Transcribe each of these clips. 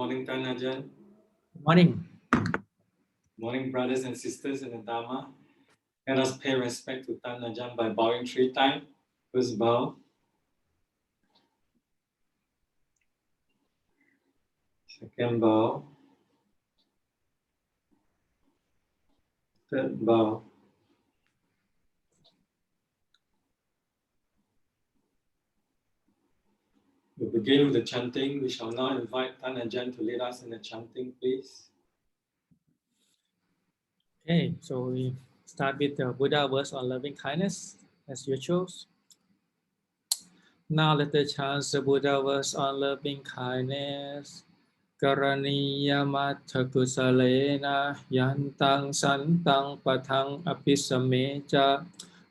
Morning, Ajahn. Morning. Morning, brothers and sisters in the Dhamma. Let us pay respect to Ajahn by bowing 3 times. First bow. Second bow. Third bow. We begin with the chanting. We shall now invite Ajahn to lead us in the chanting, please. Okay, so we start with the Buddha verse on loving kindness, as usual. Now let us chant the Buddha verse on loving kindness. Karaniya Metta kusalena yantang santang patang apisameja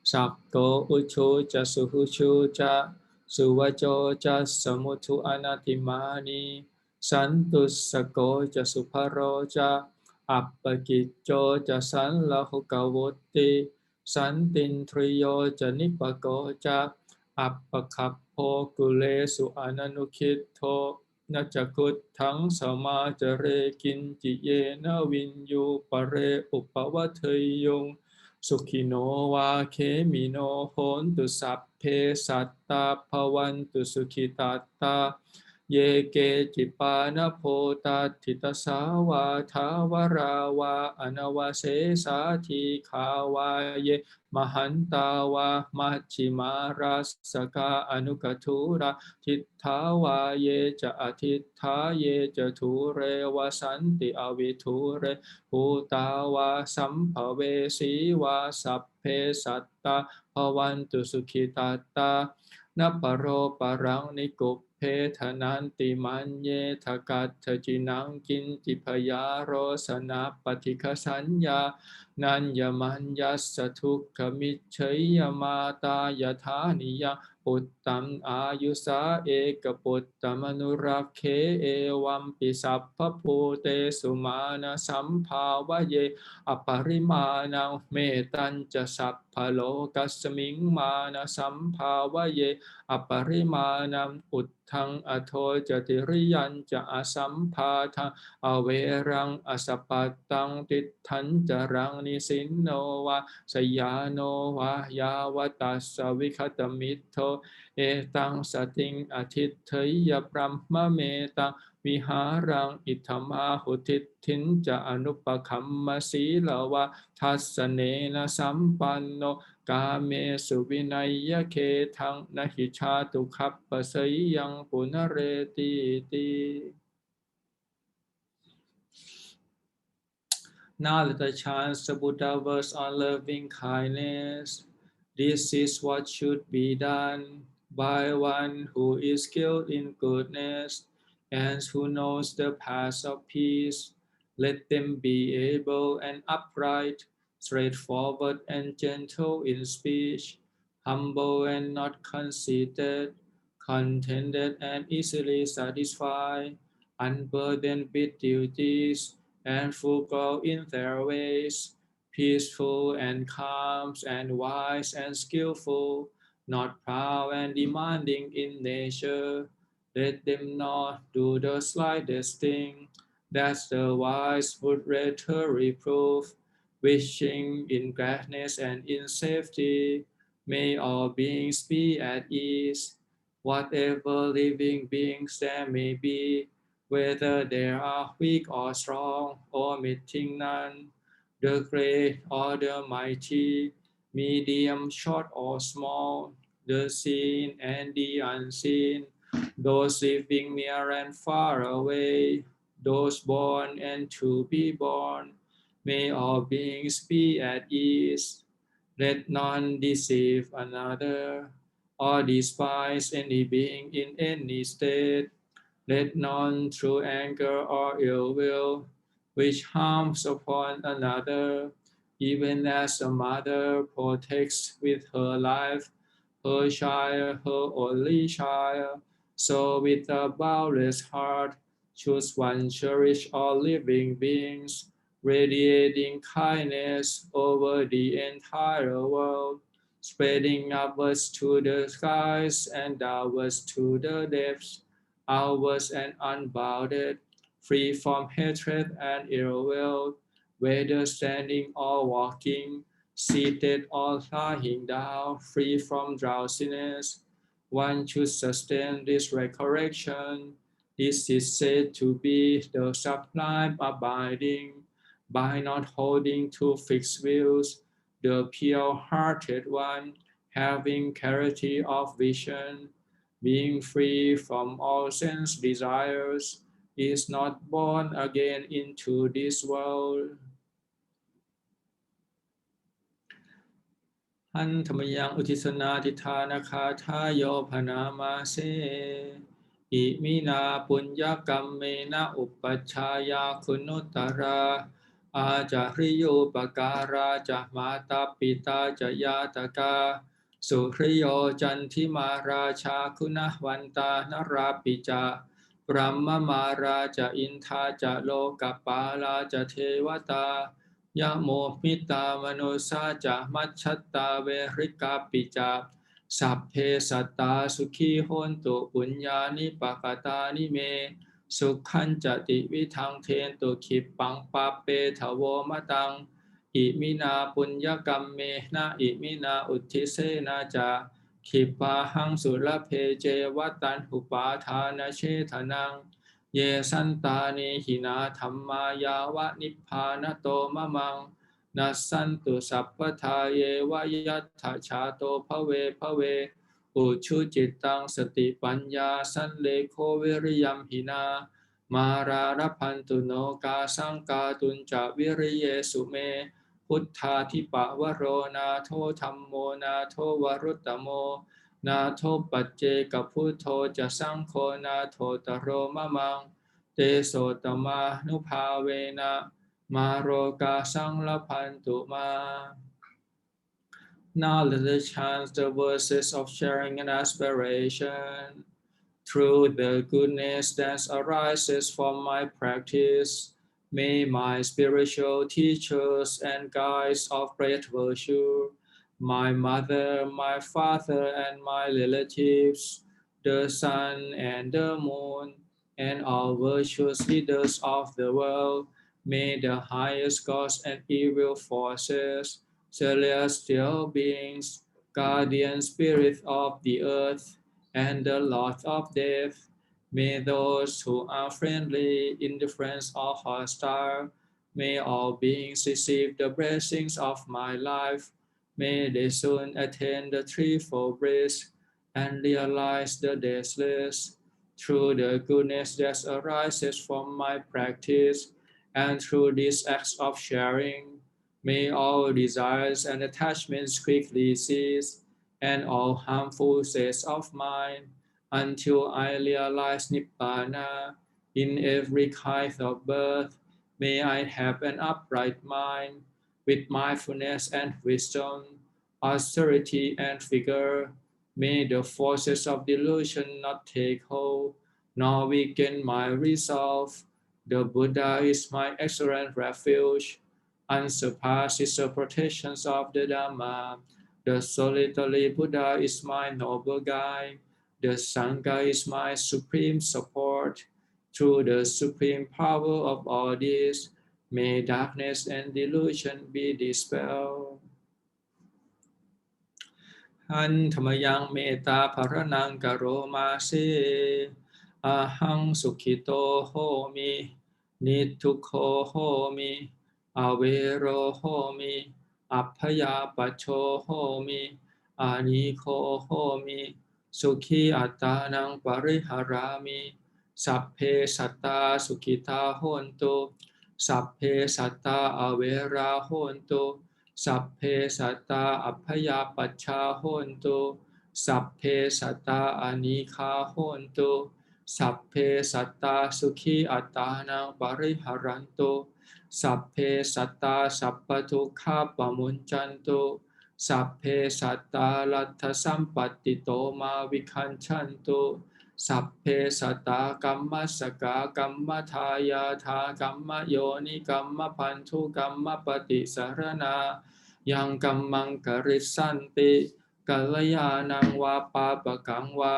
sakko uchu ja suhuchu ja suvajo ja samutu anatimani santus sako ja suparo ja appakicco ja sanlahukawutti santin triyo ja nipako ja appakappo kulesu ananukitto na jakut thắng sa ma cha re kin chi ye na vin yu pa re upava thầy yung sukhino va khe mi no hon tu sap phe satta pavan tu sukhitata ye ke chi pa na pho ta thita sa va tha va ra va anava se sa thi kha va ye mahanta va machima rasaka anukathuraทิฏฐาวาเยจะอทิฏฐาเยจะทุเรวสันติอวิทุเรภูตาวาสัมภเวสีวาสัพเพสัตตาภวันตุสุขิตาตานัปโรปรังนิกุปเพทนันติมันเยทกัตถจินังกินจิพยาโรสนาปฏิฆสัญญานัญญมัญญัสสะทุกขมิจฉยมาตายธานิยปุตตัมอายุสาเอกปุตตมนุรักเขเอวัมปิสัพพภูเตสุมาณสัมภาวะเยอปริมาณังเมตัญจะสัพพโลกัสมิงมาณสัมภาวะเยอปริมาณังอุทธังอโทจติริยัญจะอสัมภาทังอเวรังอสปัตตังติทันจรังนิสินโนวะสยาโนวะยาวตัสสวิคตมิทโทเอตังสติงอทิตเถยพรัมมะเมตังวิหารังอิธมาหุทิตถินจะอนุปคัมมสีลวะทัสสเนนะสัมปันโนกาเมสุวินัยเคทังนะหิชาตุคัปปะสยยังปุณเรติติ Now let us chant the Buddha verse on loving kindness. This is what should be done by one who is skilled in goodness and who knows the path of peace. Let them be able and upright, straightforward and gentle in speech, humble and not conceited, contented and easily satisfied, unburdened with duties, and frugal in their ways, peaceful and calm and wise and skillful, not proud and demanding in nature. Let them not do the slightest thing that the wise would rather reprove, wishing in gladness and in safety. May all beings be at ease, whatever living beings there may be, whether they are weak or strong, or meeting none, the great or the mighty, medium, short or small, the seen and the unseen, those living near and far away, those born and to be born. May all beings be at ease. Let none deceive another, or despise any being in any state. Let none through anger or ill will wish harms upon another, even as a mother protects with her life her child, her only child. So with a boundless heart, choose one cherish all living beings, radiating kindness over the entire world, spreading upwards to the skies and downwards to the depths, outwards and unbounded, free from hatred and ill will, whether standing or walking, seated or lying down, free from drowsiness. One should sustain this recollection. This is said to be the sublime abiding, by not holding to fixed views, the pure-hearted one, having clarity of vision, being free from all sense desires, is not born again into this world. อันธรรมยังอุทิศนาทิธานคาทายโยพนามาเสอิมินาปุญญกรรมเมนะอุปัชฌายาคุณุตตราอาจาริโยปการาจะมาตาปิตาจะยาตกาสุริโยจันทิมาราชาคุณวันตานราปิจาปรัมมมาราจะอินทาจะโลกปาลาจะเทวตายะโมมิตามโนสาจะมัชชัตตาเวริกาปิจาสัพเพสัตตาสุขีโหนตุปุญญานิปกตานิเมสุขันจติวิทังเทนตุขิปปังปาเปทโวมะตังอิมินาปุญญกรรมเมนะอิมินาอุทิเสนาจาขิปาหังสุรเพเจวัตันหุปาทานเชทนังเยสันตานิหินาธรรมายาวะนิพพานโตมะมังนัสสันตุสัพพทาเยวะยัตถชาโตภเวภเวอุชุจิตตังสติปัญญาสันเลโควิริยัมหินามารารัพันตุโนกาสังกาตุนจาวิริเยสุเมพุทธาธิปะวโรนาโทธัมโมนาโทวรุตตโมนาโทปัจเจกพุทโธจะสังโฆนาโทตโรมะมังเตโสตมานุภาเวนะมาโรกาสังลพันตุมา Now let us chant the verses of sharing and aspiration. Through the goodness that arises from my practice, may my spiritual teachers and guides of great virtue, my mother, my father, and my relatives, the sun and the moon, and all virtuous leaders of the world, may the highest gods and evil forces, celestial beings, guardian spirits of the earth, and the Lord of Death, may those who are friendly, indifferent, or hostile, may all beings receive the blessings of my life. May they soon attain the threefold bliss and realize the deathless. Through the goodness that arises from my practice, and through these acts of sharing, may all desires and attachments quickly cease, and all harmful states of mind, until I realize Nibbana in every kind of birth. May I have an upright mind, with mindfulness and wisdom, austerity and vigor. May the forces of delusion not take hold, nor weaken my resolve. The Buddha is my excellent refuge. Unsurpassed is the protections of the Dhamma. The solitary Buddha is my noble guide. The Sangha is my supreme support. Through the supreme power of all this, may darkness and delusion be dispelled. หันธรรมยังเมตตาภรนังกโรมาเสอาหังสุขิโตโหมินิทุกโขโหมิอเวโรโหมิอัพพยาปัชโชโหมิอานิโคโหมิสุขีอัตตานังปริหารามิสัพเพสัตตาสุขิตาโหนตุสัพเพสัตตาอเวราโหนตุสัพเพสัตตาอัพพยาปัชชาโหนตุสัพเพสัตตาอานิคาโหนตุสัพเพสัตตาสุขีอัตตานังปริหารันตุสัพเพสัตตาสัพพทุกขาปมุญจันตุสัพเพสัตตาลัทธสัมปัตติโตมาวิคัญชันตุสัพเพสัตตากัมมัสสกากัมมทายาทากัมมโยนิกัมมพันธุกัมมปฏิสารนายังกัมมังกริสันติกัลยาณังวาปาปกังวา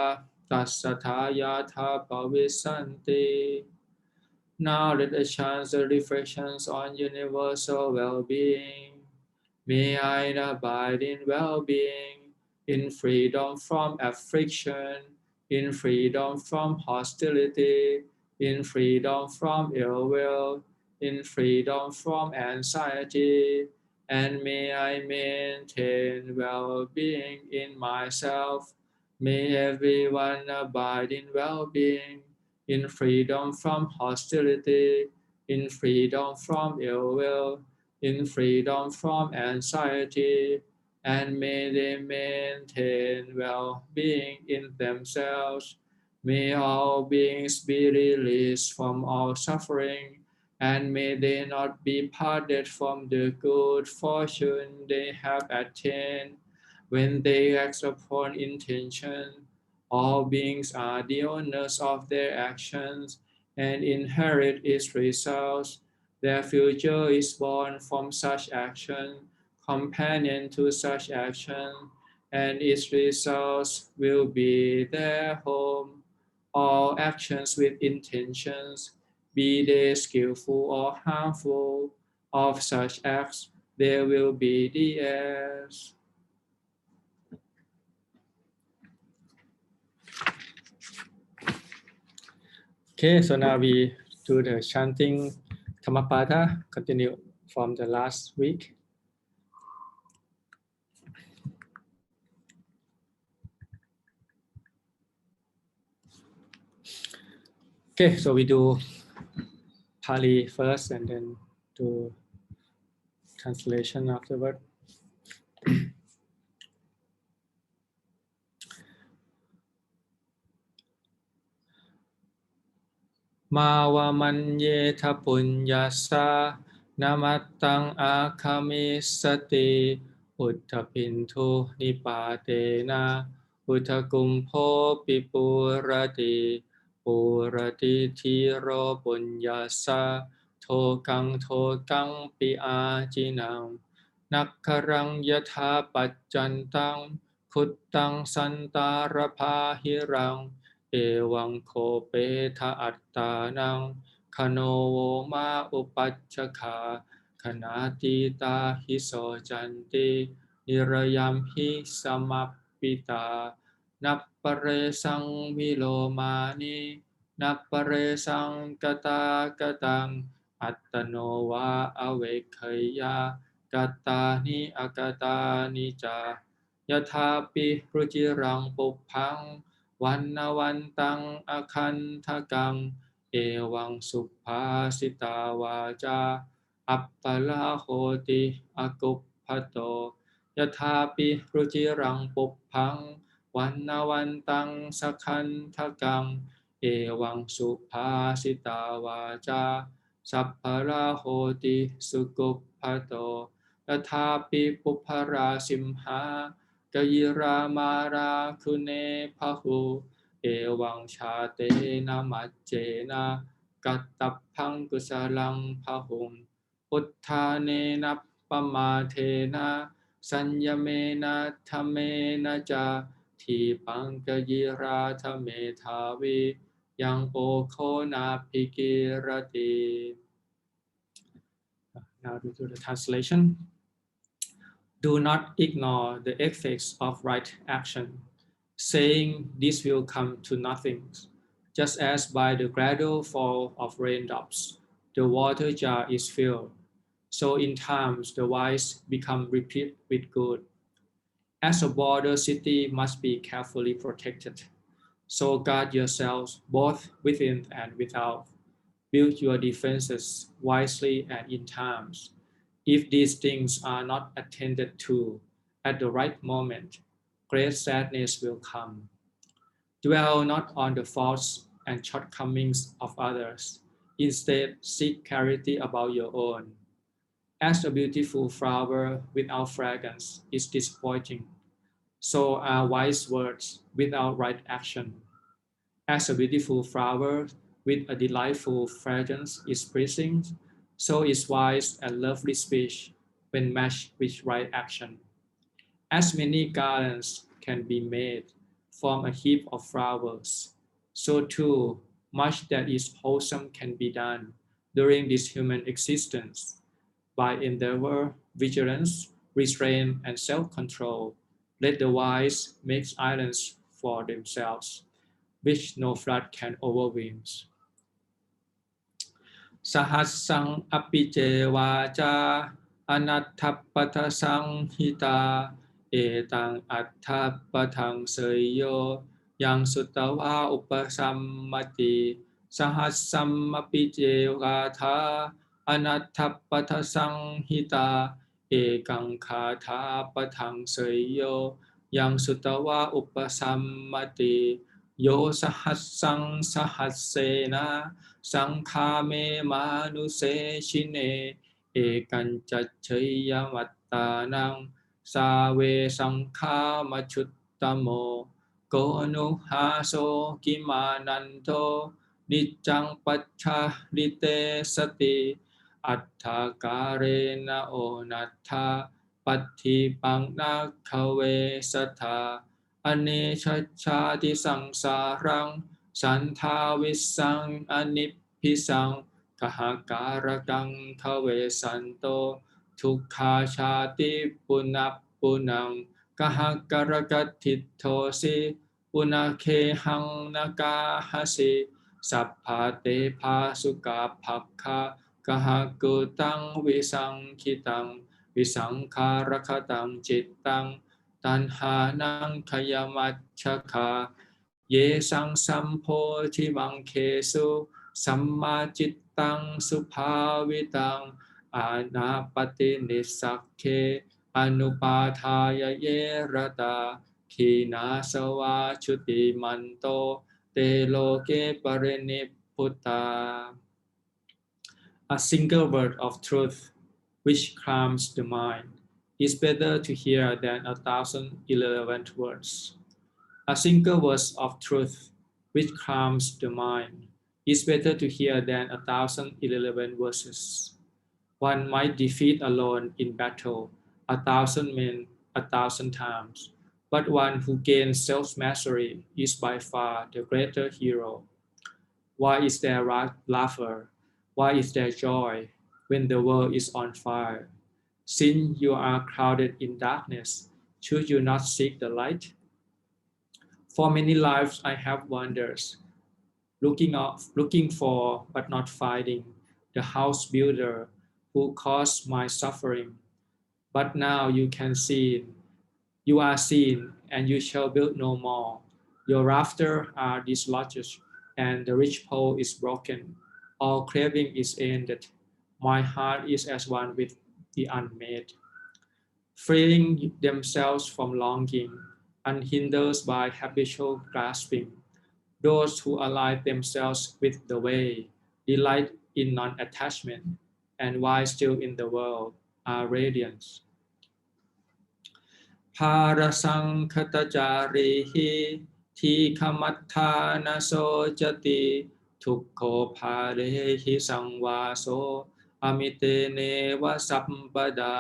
ตัสสทายาทาปวิสันติ Now let us chant the reflections on universal well-being. May I abide in well-being, in freedom from affliction, in freedom from hostility, in freedom from ill will, in freedom from anxiety, and may I maintain well-being in myself. May everyone abide in well-being, in freedom from hostility, in freedom from ill will, in freedom from anxiety, and may they maintain well-being in themselves. May all beings be released from all suffering, and may they not be parted from the good fortune they have attained. When they act upon intention, all beings are the owners of their actions and inherit its results. Their future is born from such action, companion to such action, and its results will be their home. All actions with intentions, be they skillful or harmful, of such acts there will be the heirs. Okay, so now we do the chanting Dhammapada, continue from the last week. Okay, so we do Pali first and then do translation afterward. Mawamanye tapunyasa namattang akamisati uttapintu nipatena uttakumpho pipurati purati tiro punyasa tokang pi ajinang nakkarang yatha pajjantang kuttang santarapahirang Ewang ko peta attanan kano wo ma upachaka kanati ta hiso janti nirayam hi samapita nappare sang vilomani nappare sang kata katang attano wa avekhaya katani akatani ca yathapi rucirang puphangวันวันตังอคันทกังเอวังสุภาสิตาวาจาอัปปลาโหติอกุปพโตยถาปิรุจิรังปุพพังวันวันตังสคันทกังเอวังสุภาสิตาวาจาสัพพลาโหติสุกุปพโตยถาปิปุพราสิมหากยิรามาราคุเนพหูเอวังชาเตนะมัจเจนะกัตตพังกุสลังพหุงพุทธาเนนะปมาเทนะสัญญเมนะธรรมเมนะจาทีปังกยิราธเมทาวิยังโอโคนาภิกิรติ Now to do the translation. Do not ignore the effects of right action, saying this will come to nothing. Just as by the gradual fall of raindrops, the water jar is filled, so in times the wise become replete with good. As a border city must be carefully protected, so guard yourselves both within and without. Build your defenses wisely and in times. If these things are not attended to at the right moment, great sadness will come. Dwell not on the faults and shortcomings of others. Instead, seek clarity about your own. As a beautiful flower without fragrance is disappointing, so are wise words without right action. As a beautiful flower with a delightful fragrance is pleasing, so is wise and lovely speech when matched with right action. As many garlands can be made from a heap of flowers, so too much that is wholesome can be done during this human existence. By endeavor, vigilance, restraint, and self-control, let the wise make islands for themselves, which no flood can overwhelm. สหัสสังอปิเจวาจาอนัตถปัฏสังหิตาเอตังอัตถปัฏังเสยโยยังสุตตวาอุปสัมมติสหัสสัมอปิเจวาทาอนัตถปัฏสังหิตาเอกังคาถาปัฏังเสยโยยังสุตตวาอุปสัมมติโยสหัสสังสหัสเสนะสังฆาเมมานุเสชิเนเอกันจัจเชยมัตตานังสาเวสังฆามัจฉุตตโมโกนุหาโสกิมานันโทนิจจังปัจฉาลิเตสติอัตถการเรนะโอนัตถาปัตถิปังนาคเวสัทธาอเนชัชชาติสังสารังสันทาวิสังอนิพพิสังกหาการกังขเวสันโตทุกขาชาติปุณปุนังกหการกัตถิโทสิปุณเคหังนากาหสิสัพพาเตภาสุกาภัคคะกหกุตังวิสังคิตังวิสังขารคตังจิตตังตัณหานังขยมัชฌคาเยสังสัมโพธิมังเคสุสัมมาจิตตังสุภาวิตังอานาปตินิสักเคอนุปาทายเยระตาขีนาสวาชุติมันโตเตโลเกปรินิพพุตตา A single word of truth which calms the mind is better to hear than 1,000 irrelevant words. A single word of truth which calms the mind is better to hear than 1,000 irrelevant verses. One might defeat alone in battle 1,000 men 1,000 times, but one who gains self-mastery is by far the greater hero. Why is there laughter? Why is there joy when the world is on fire? Since you are crowded in darkness, should you not seek the light? For many lives I have wandered, looking for but not finding the house builder who caused my suffering. But now you are seen, and you shall build no more. Your rafters are dislodged, and the ridge pole is broken. All craving is ended. My heart is as one with the unmade. Freeing themselves from longing, unhindered by habitual grasping, those who align themselves with the way, delight in non-attachment, and while still in the world, are radiant. ภารสังคตจารีหิทีขมัฏฐานาโสจติทุกโขภาเรหิสังวาโสอมิเตเนวสัพปดา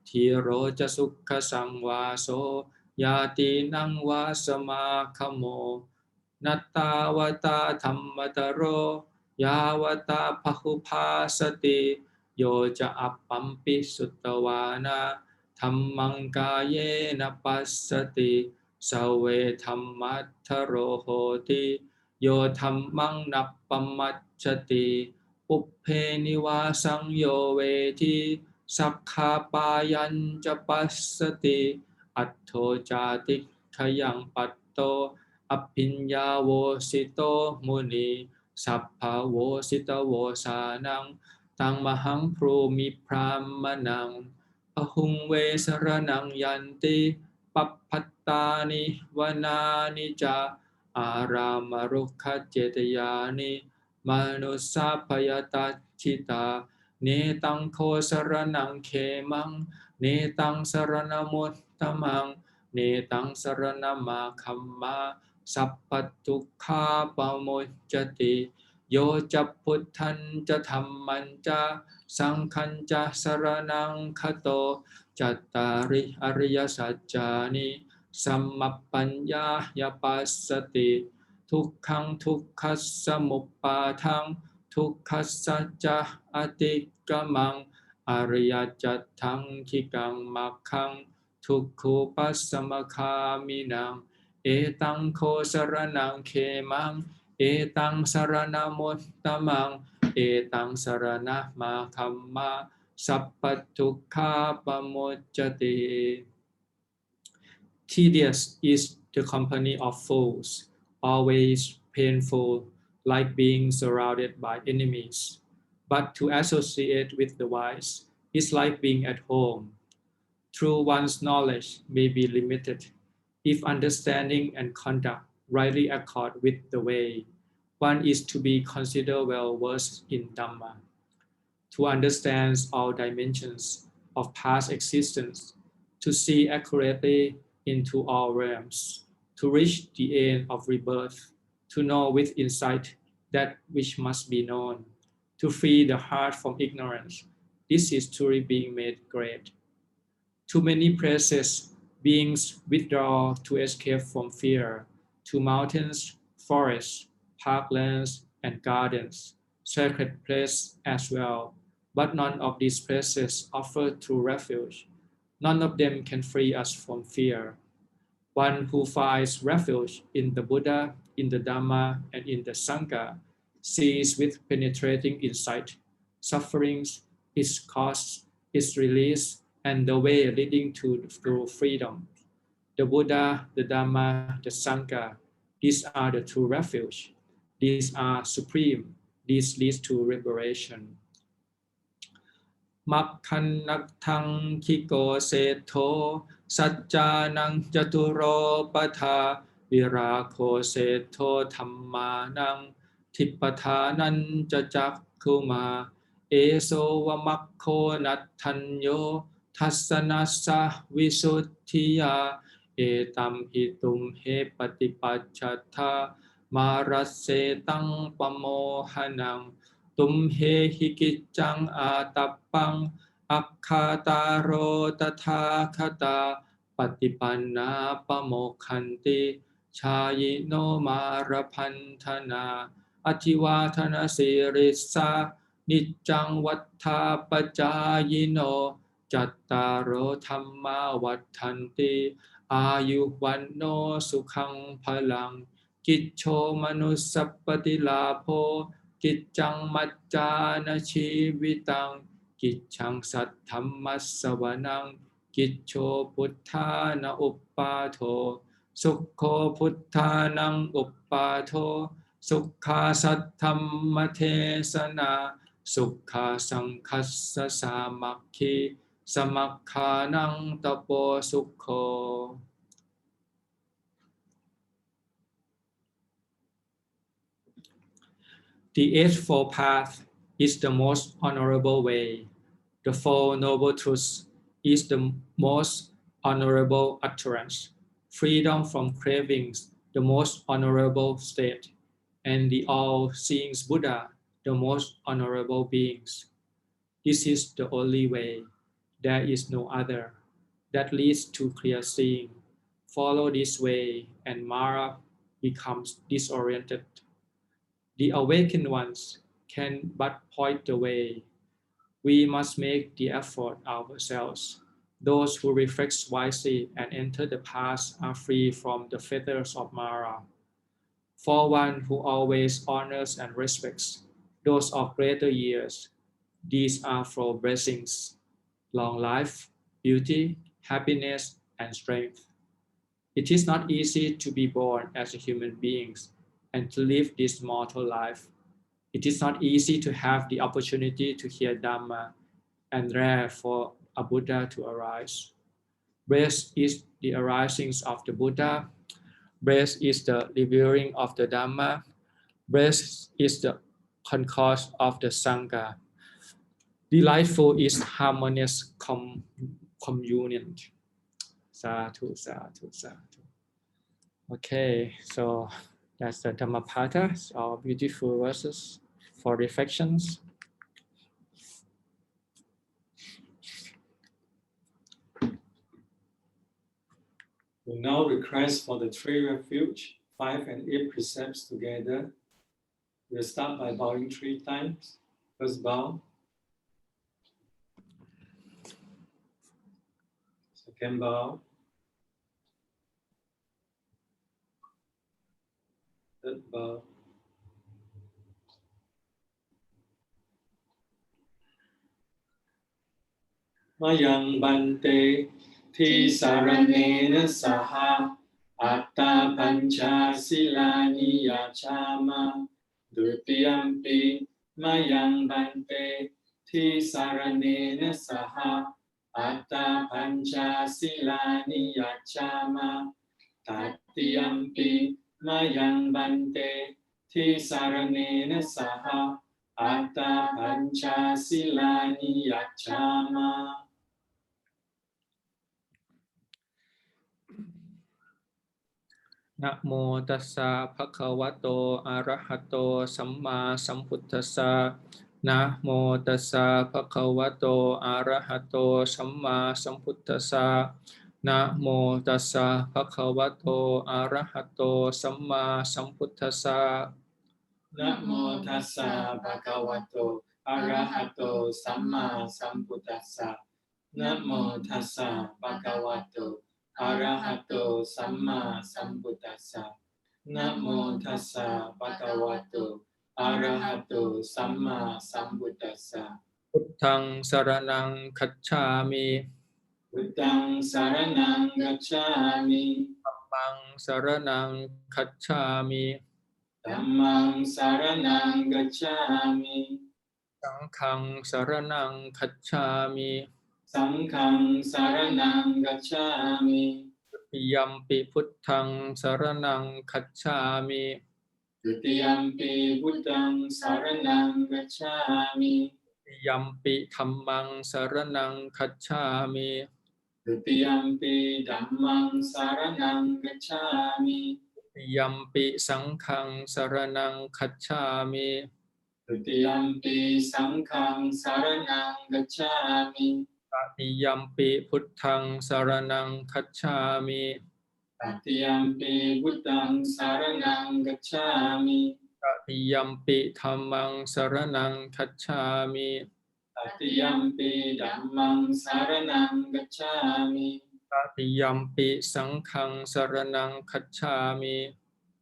ทีโรจะสุขสังวาโสยาตินังวาสมาคโมนัตตาวตาธรรมตโรยาวตาพหุภาสติโยจะอัปปัมปิสุตตวานาธรรมังกายเยนะปัสสติสเวธรรมัทธโรโหติโยธรรมังนัปปมัจฉติปุพเพนิวาสังโยเวทิสักขาปายัญจะปัสสติอัตโธจาติขยังปัตโตอภิญญาโวสิโตมุนีสัพพะโวสิตโวสานังตังมหังพรูมิพรามนังอหุงเวสรนังยันติปัปพัตตานิวนานิจาอารามรุขเจตยานิมนุสสาพยตัจฉิตาเนตังโคสรนังเขมังเนตังสรณมุตตมังเนตังสรณมาคัมมาสัพพทุกขาปโมจจติโยจะพุทธันจะธัมมันจะสังฆันจะสรณังคโตจัตตาริอริยสัจจานิสัมมัปปัญญายปัสสติทุ ทุกขังทุกขัสสมุปปาทังทุกขัสสะจะอติกมังอริยจัตถังคิกังมัคคังทุกขุปัสสมคามินังเอตังโคสรนังเขมังเอตังสรณมุตตมังเอตังสรณะมาคัมมาสัพพทุกขาปโมจจติ Tedious is the company of fools, always painful, like being surrounded by enemies. But to associate with the wise is like being at home. True one's knowledge may be limited. If understanding and conduct rightly accord with the way, one is to be considered well versed in Dhamma. To understand all dimensions of past existence, to see accurately into all realms, to reach the end of rebirth, to know with insight that which must be known, to free the heart from ignorance. This is truly being made great. To many places, beings withdraw to escape from fear, to mountains, forests, parklands, and gardens, sacred places as well. But none of these places offer true refuge. None of them can free us from fear. One who finds refuge in the Buddha, in the Dhamma, and in the Sangha sees with penetrating insight sufferings, its cause, its release, and the way leading to true freedom. The Buddha, the Dhamma, the Sangha, these are the true refuge. These are supreme. These lead to liberation. มัคคันนักทังคิโกเศโธสัจจานังจตุโรปทาวิราโคเศโธธัมมานังทิปทานันจะจักขุมาเอโสวมัคโคนัตถัญโยทัสสนัสสะวิสุทธิยาเอตัมหิตุมเหปฏิปัจฉัตถามารัสเสตังปโมหนังตุมเหหิกิจจังอาตัปปังอัคคาตาโรตถาคตาปฏิปันนาปโมคขันติชายิโนมารพันธนาอธิวาทนาสิริสานิจจังวัฏฐาปจายโนจัตตารโอธัมมาวัฏฏันติอายุวันโนสุขังพลังกิจโชมนุสสปฏิลาโภกิจจังมัจจานชีวิตังกิจชังสัทธัมมัสสวนังกิจโชพุทธานะอุปปาโทสุขโขพุทธานังอุปปาโทสุขาสัทธัมมเทศนาสุขาสังคัสสะสามัคคีสมัคคานังตโปสุขโขThe Eightfold Path is the most honorable way. The Four Noble Truths is the most honorable utterance. Freedom from cravings, the most honorable state. And the all-seeing Buddha, the most honorable beings. This is the only way. There is no other. That leads to clear seeing. Follow this way and Mara becomes disoriented. The awakened ones can but point the way. We must make the effort ourselves. Those who reflect wisely and enter the path are free from the fetters of Mara. For one who always honors and respects those of greater years, these are for blessings, long life, beauty, happiness, and strength. It is not easy to be born as a human being and to live this mortal life. It is not easy to have the opportunity to hear Dhamma and rare for a Buddha to arise. Blessed is the arisings of the Buddha. Blessed is the revealing of the Dhamma. Blessed is the concourse of the Sangha. Delightful is harmonious communion. Sadhu, sadhu, sadhu. Okay, so that's the Dhammapada, all beautiful verses for reflections. We now request for the three refuge 5 and 8 precepts together. We'll start by bowing 3 times. First bow. Second bow. Third bow. Mayang bante ti saranena saha atta pancha silani yachama dutiyampi mayang bante ti saranena saha atta pancha silani yachama tatiyampi mayang bante ti saranena saha atta pancha silani yachama. นะโมตัสสะภะคะวะโตอะระหะโตสัมมาสัมพุทธัสสะนะโมตัสสะภะคะวะโตอะระหะโตสัมมาสัมพุทธัสสะนะโมตัสสะภะคะวะโตอะระหะโตสัมมาสัมพุทธัสสะนะโมตัสสะภะคะวะโตอะระหะโตสัมมาสัมพุทธัสสะนะโมตัสสะภะคะวะโตอะระหะโตสัมมาสัมพุทธัสสะนะโมตัสสะภะคะวะโตอะระหะโตสัมมาสัมพุทธัสสะ พุทธังสรณังคัจฉามิ พุทธังสรณังกัจฉามิ ธัมมังสรณังคัจฉามิ ธัมมังสรณังกัจฉามิ สังฆังสรณังคัจฉามิ สังฆังสรณังกัจฉามิ ทุติยัมปิพุทธังสรณังคัจฉามิ ทุติยัมปิพุทธังสรณังกัจฉามิ ทุติยัมปิธัมมังสรณังคัจฉามิ ทุติยัมปิธัมมังสรณังกัจฉามิ ทุติยัมปิสังฆังสรณังคัจฉามิ ทุติยัมปิสังฆังสรณังกัจฉามิ ตติยัมปิพุทธังสรณังคัจฉามิ ตติยัมปิพุทธังสรณังกัจฉามิ ตติยัมปิธัมมังสรณังคัจฉามิ ตติยัมปิธัมมังสรณังกัจฉามิ ตติยัมปิสังฆังสรณังคัจฉามิ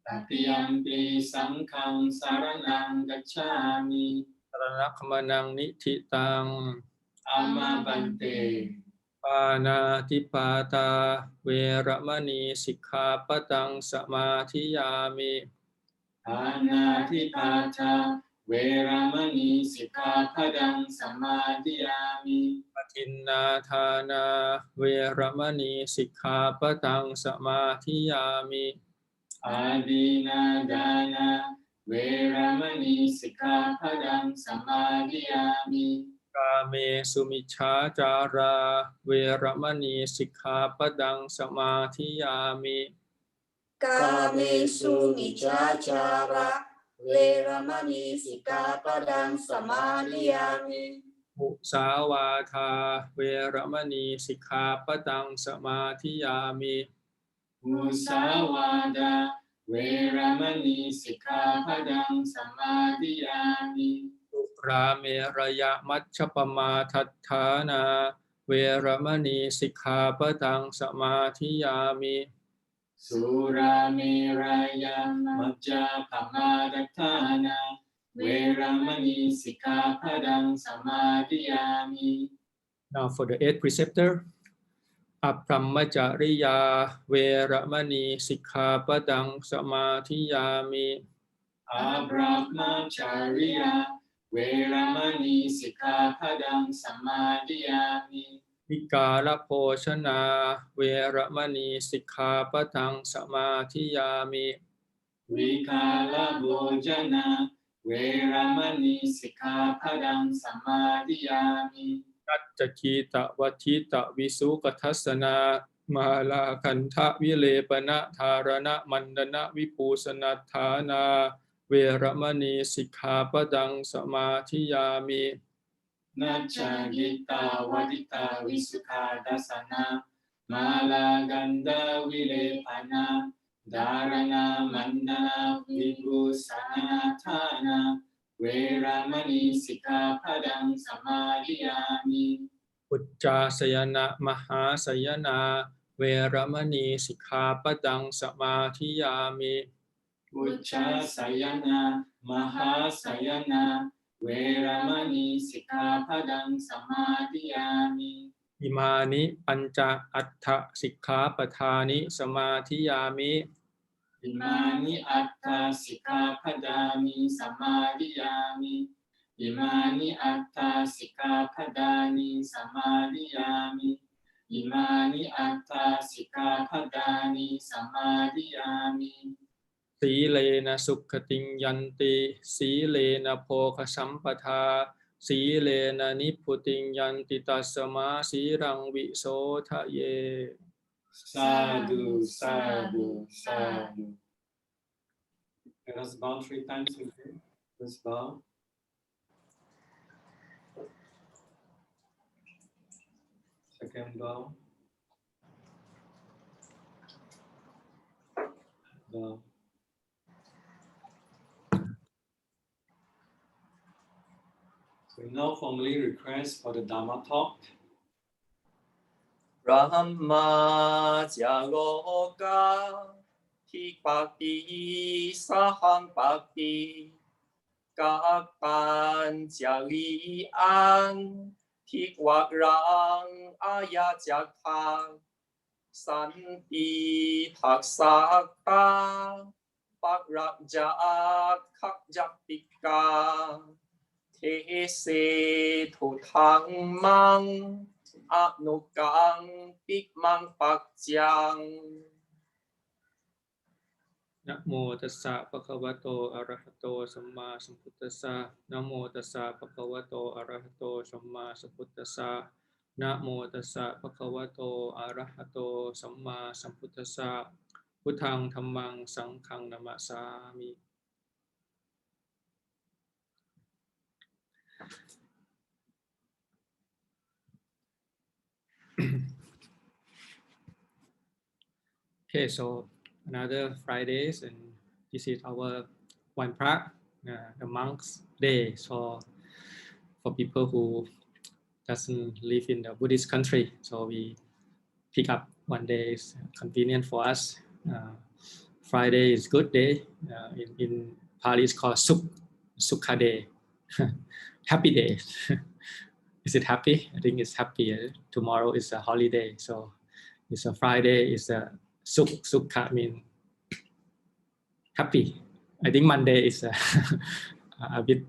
ตติยัมปิสังฆังสรณังกัจฉามิ สรณคมนังนิธิตัง อามาบันเต ปานาติปาตาเวระมณีสิกขาปะตังสมาธิยามิ ปานาทิปาทาเวรมณีสิกขาปะทังสมาธิยามิ ปทินนาทานาเวระมณีสิกขาปะตังสมาธิยามิ อาดีนาดานาเวรมณีสิกขาปะทังสมาธิยามิ กาเมสุมิชฌาจาราเวระมณีสิกขาปะตังสมาธิยามิ กาเมสุมิจฉาจาระเวรมณีสิกขาปะทังสมาธิยามิ มุสาวาทาเวระมณีสิกขาปะตังสมาธิยามิ มุสาวาดาเวรมณีสิกขาปะทังสมาธิยามิ สุราเมรยมัชฌปมาทัฏฐานาเวระมณีสิกขาปะตังสมาธิยามิ สุราเมรยมัจจาปมาทัฏฐานาเวรมณีสิกขาปะทังสมาธิยามิ Now for the 8th preceptor อพรหมจริยาเวระมณีสิกขาปะตังสมาธิยามิ อาบรามจาริยาเวรมณีสิกขาปะทังสมาธิยามิ วิกาลโภชนาเวระมณีสิกขาปะทังสมาธิยามิ วิคาลโภจนาเวรมณีสิกขาปะทังสมาธิยามิ นัจจคีตะวัชิตะวิสุกทัสสนามาลาคันทะวิเลปนะธารณะมันดนะวิปูสนัฏฐานาเวระมณีสิกขาปะทังสมาธิยามิ นัจจกิตาวัติตาวิสุขาทัสสนามาลากันดาวิเลปนา Dharana Mandana Vibhusana Thana Veramani Sikkhapadam Samadhiyami Uccasayana Mahasayana Veramani Sikkhapadang Samadhiyami Uccasayana Mahasayana Veramani Sikkhapadam Samadhiyami Imani Panca Attha Sikkhapathani Samadhiyami Imani Atta Sikkhapadami Samadhiyami Imani Atta Sikkhapadani Samadhiyami Imani Atta Sikkhapadani Samadhiyami Silena Sukhating Yanti Silena Phokha Sampatha Silena Nipputing Yanti Tassama Sirang Visothaye Sadhu, sadhu, sadhu. Let us bow 3 times again. Let's bow. Second bow. Bow. So we now formally request for the Dhamma Talk. Brahma Jaloka Bhakti Saham Bhakti Các bạn gia lý an Thích hoạt rang Aya Giác Thạc San Ti Thạc Sát Ca Bác Rạc Giác Khắc Giác Tích Ca Thế Sê Thủ Thăng Mang Nukang Big Mang Bạc Giang Namo Tassa Bhagavato Arahato Samma Sambuddhassa Namo Tassa Bhagavato Arahato Samma Sambuddhassa Namo Tassa Bhagavato Arahato Samma Sambuddhassa Buddhang Dhammang Sanghang Namasami Okay, so another Fridays, and this is our one part, the monks' day. So for people who doesn't live in the Buddhist country, so we pick up one day is convenient for us. Friday is good day. In Pali, it's called Sukha day, happy day. Is it happy? I think it's happy. Tomorrow is a holiday, so it's a Friday. Is a Sukha mean happy. I think Monday is a bit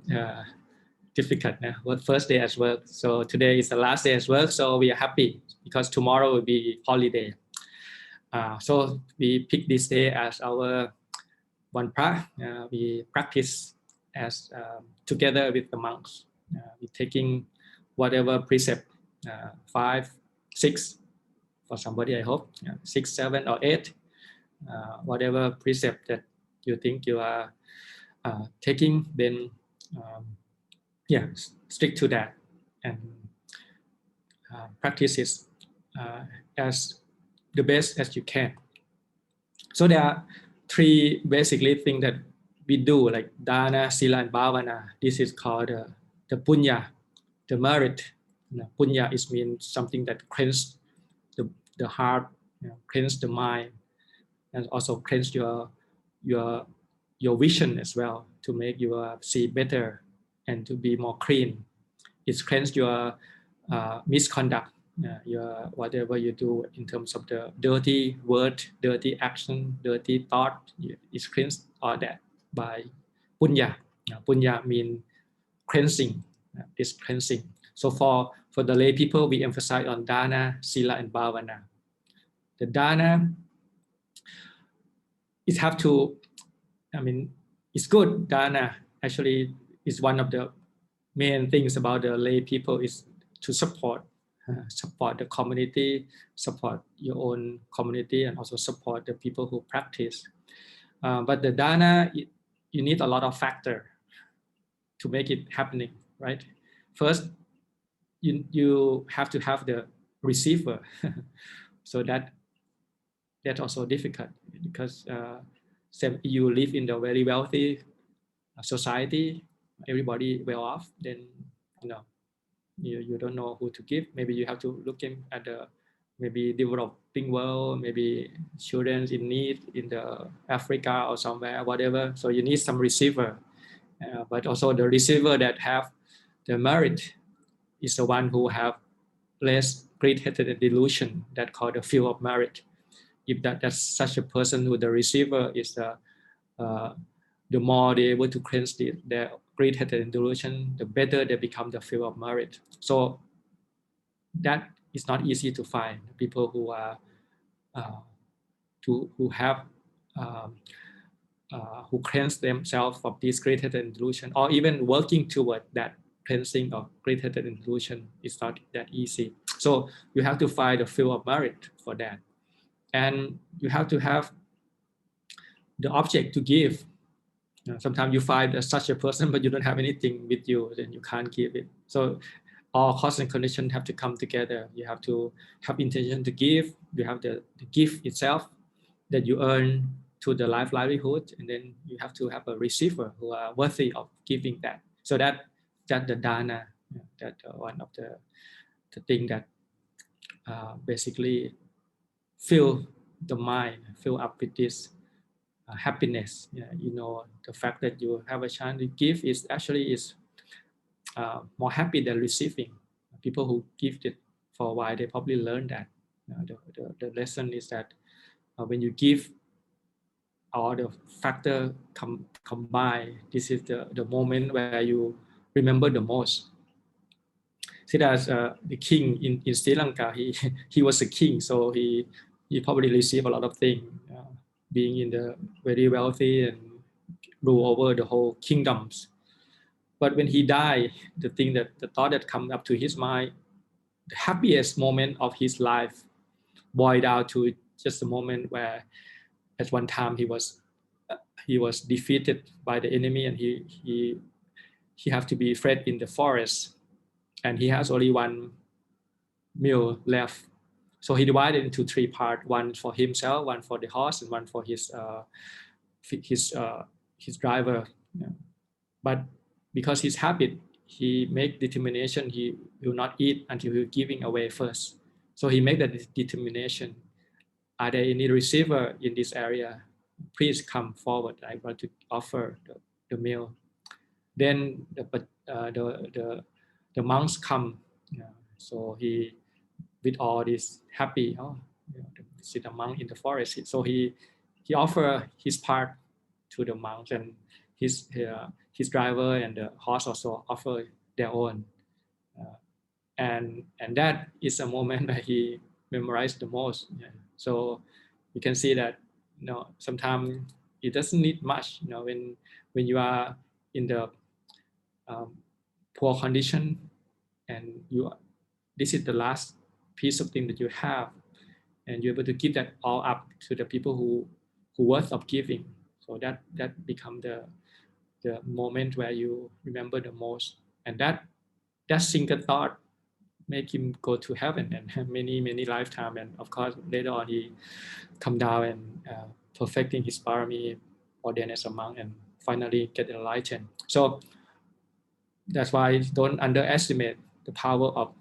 difficult. What first day at work? So today is the last day at work. So we are happy because tomorrow will be holiday. So we pick this day as our one part. We practice as together with the monks. We taking whatever precept, 5, 6 for somebody. I hope 6, 7, or 8. Whatever precept that you think you are taking, then stick to that and practice it as the best as you can. So there are 3 basically things that we do, like dana, sila, and bhavana. This is called the punya, the merit. Punya is means something that cleanses the heart, cleanse the mind, and also cleanse your vision as well, to make you see better and to be more clean. It cleanse your misconduct, your whatever you do in terms of the dirty word, dirty action, dirty thought. It's cleansed all that by punya. Punya means cleansing. This cleansing. So for the lay people, we emphasize on dana, sila, and bhavana. The dana, it have to, it's good. Dana actually is one of the main things about the lay people, is to support the community, support your own community, and also support the people who practice. But the dana, you need a lot of factor to make it happening, right? First, you have to have the receiver so that that's also difficult because you live in the very wealthy society, everybody well off, then you don't know who to give. Maybe you have to look at the maybe developing world, maybe children in need in the Africa or somewhere, whatever. So you need some receiver, but also the receiver that have the merit is the one who have less great-headed delusion, that called the field of merit. If that's such a person who the receiver is the more they're able to cleanse their great-headed delusion, the better they become the field of merit. So that is not easy to find. People who are who have who cleanse themselves of this great-headed delusion, or even working toward that cleansing of great-headed delusion is not that easy. So you have to find the field of merit for that, and you have to have the object to give. Sometimes you find such a person, but you don't have anything with you, then you can't give it. So all cause and condition have to come together. You have to have intention to give. You have the gift itself that you earn to the livelihood, and then you have to have a receiver who are worthy of giving that. So that's the dana. That one of the thing that basically fill the mind, fill up with this happiness. The fact that you have a chance to give is actually more happy than receiving. People who give it for a while, they probably learn that. The lesson is that when you give, all the factor combine, this is the moment where you remember the most. See, as the king in Sri Lanka, he was a king, so he probably received a lot of things, being in the very wealthy and rule over the whole kingdoms. But when he died, the thought that come up to his mind, the happiest moment of his life boiled down to just a moment where at one time he was defeated by the enemy, and he have to be fled in the forest, and he has only one meal left. So he divided into three parts: one for himself, one for the horse, and one for his driver. But because his habit, he make determination he will not eat until he's giving away first. So he made that determination. Are there any receiver in this area? Please come forward. I want to offer the meal. Then the monks come. So he, with all this happy, see the monk in the forest. So he offer his part to the monks, and his driver and the horse also offer their own. And that is a moment where he memorized the most. So you can see that sometimes it doesn't need much. When you are in the poor condition, and this is the last piece of thing that you have, and you're able to give that all up to the people who worth of giving. So that become the moment where you remember the most, and that single thought make him go to heaven and many lifetime. And of course later on he come down and perfecting his parami, ordained as a monk, and finally get enlightened. So that's why don't underestimate the power of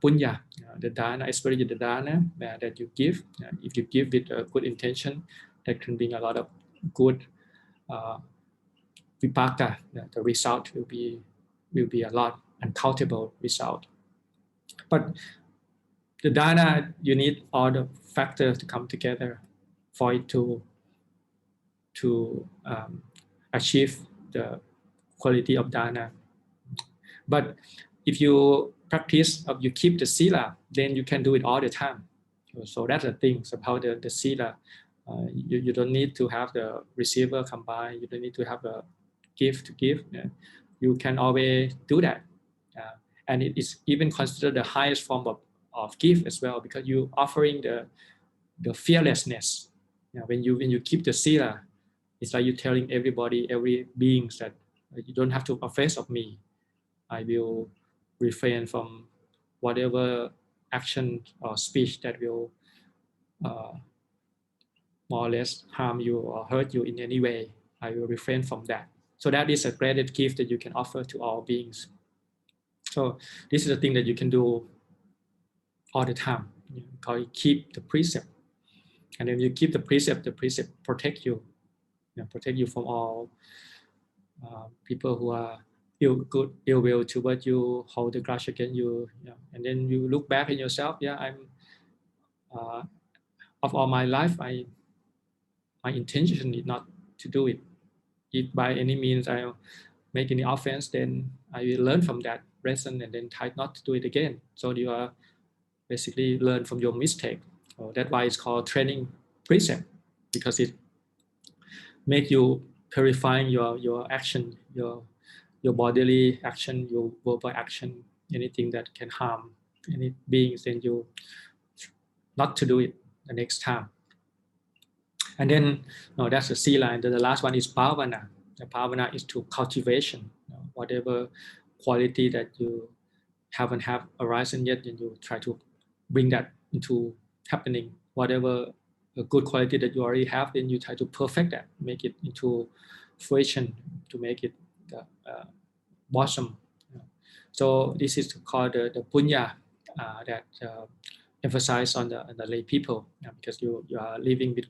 punya, the dana, especially the dana that you give. If you give with a good intention, that can bring a lot of good vipaka. The result will be a lot uncountable result. But the dana, you need all the factors to come together for it to achieve the quality of dana. But if you practice, you keep the sila, then you can do it all the time. So that's the thing about the sila. You don't need to have the receiver combined. You don't need to have a gift to give. You can always do that. And it is even considered the highest form of gift as well, because you offering the fearlessness. When you keep the sila, it's like you telling everybody, every being, that you don't have to offense of me. I will refrain from whatever action or speech that will more or less harm you or hurt you in any way, I will refrain from that. So that is a greatest gift that you can offer to all beings. So this is the thing that you can do all the time. You call it keep the precept. And then you keep the precept protect you, protect you from all people who are ill will toward you, hold the grudge against you. And then you look back in yourself. I'm of all my life, my intention is not to do it. If by any means I make any offense, then I will learn from that lesson and then try not to do it again. So you are basically learn from your mistake. So that's why it's called training precept, because it make you purifying your action, your bodily action, your verbal action, anything that can harm any beings, then you not to do it the next time. And then that's the sila. And then the last one is bhavana. The bhavana is to cultivation. Whatever quality that you haven't have arisen yet, then you try to bring that into happening. Whatever a good quality that you already have, then you try to perfect that, make it into fruition, to make it blossom. So this is called the punya that emphasize on the lay people, because you are living with,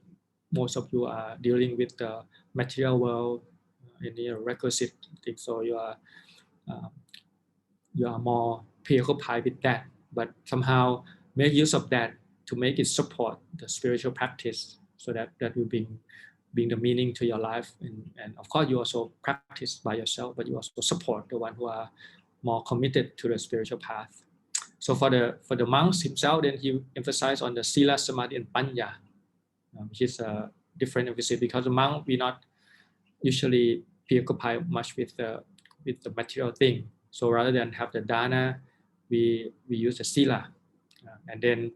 most of you are dealing with the material world in the requisite things, so you are more preoccupied with that, but somehow make use of that to make it support the spiritual practice, so that will bring the meaning to your life, and of course you also practice by yourself, but you also support the one who are more committed to the spiritual path. So for the monks himself, then he emphasized on the sila, samadhi, and panya, which is a different emphasis, because the monk we not usually preoccupy much with the material thing. So rather than have the dana, we use the sila, and then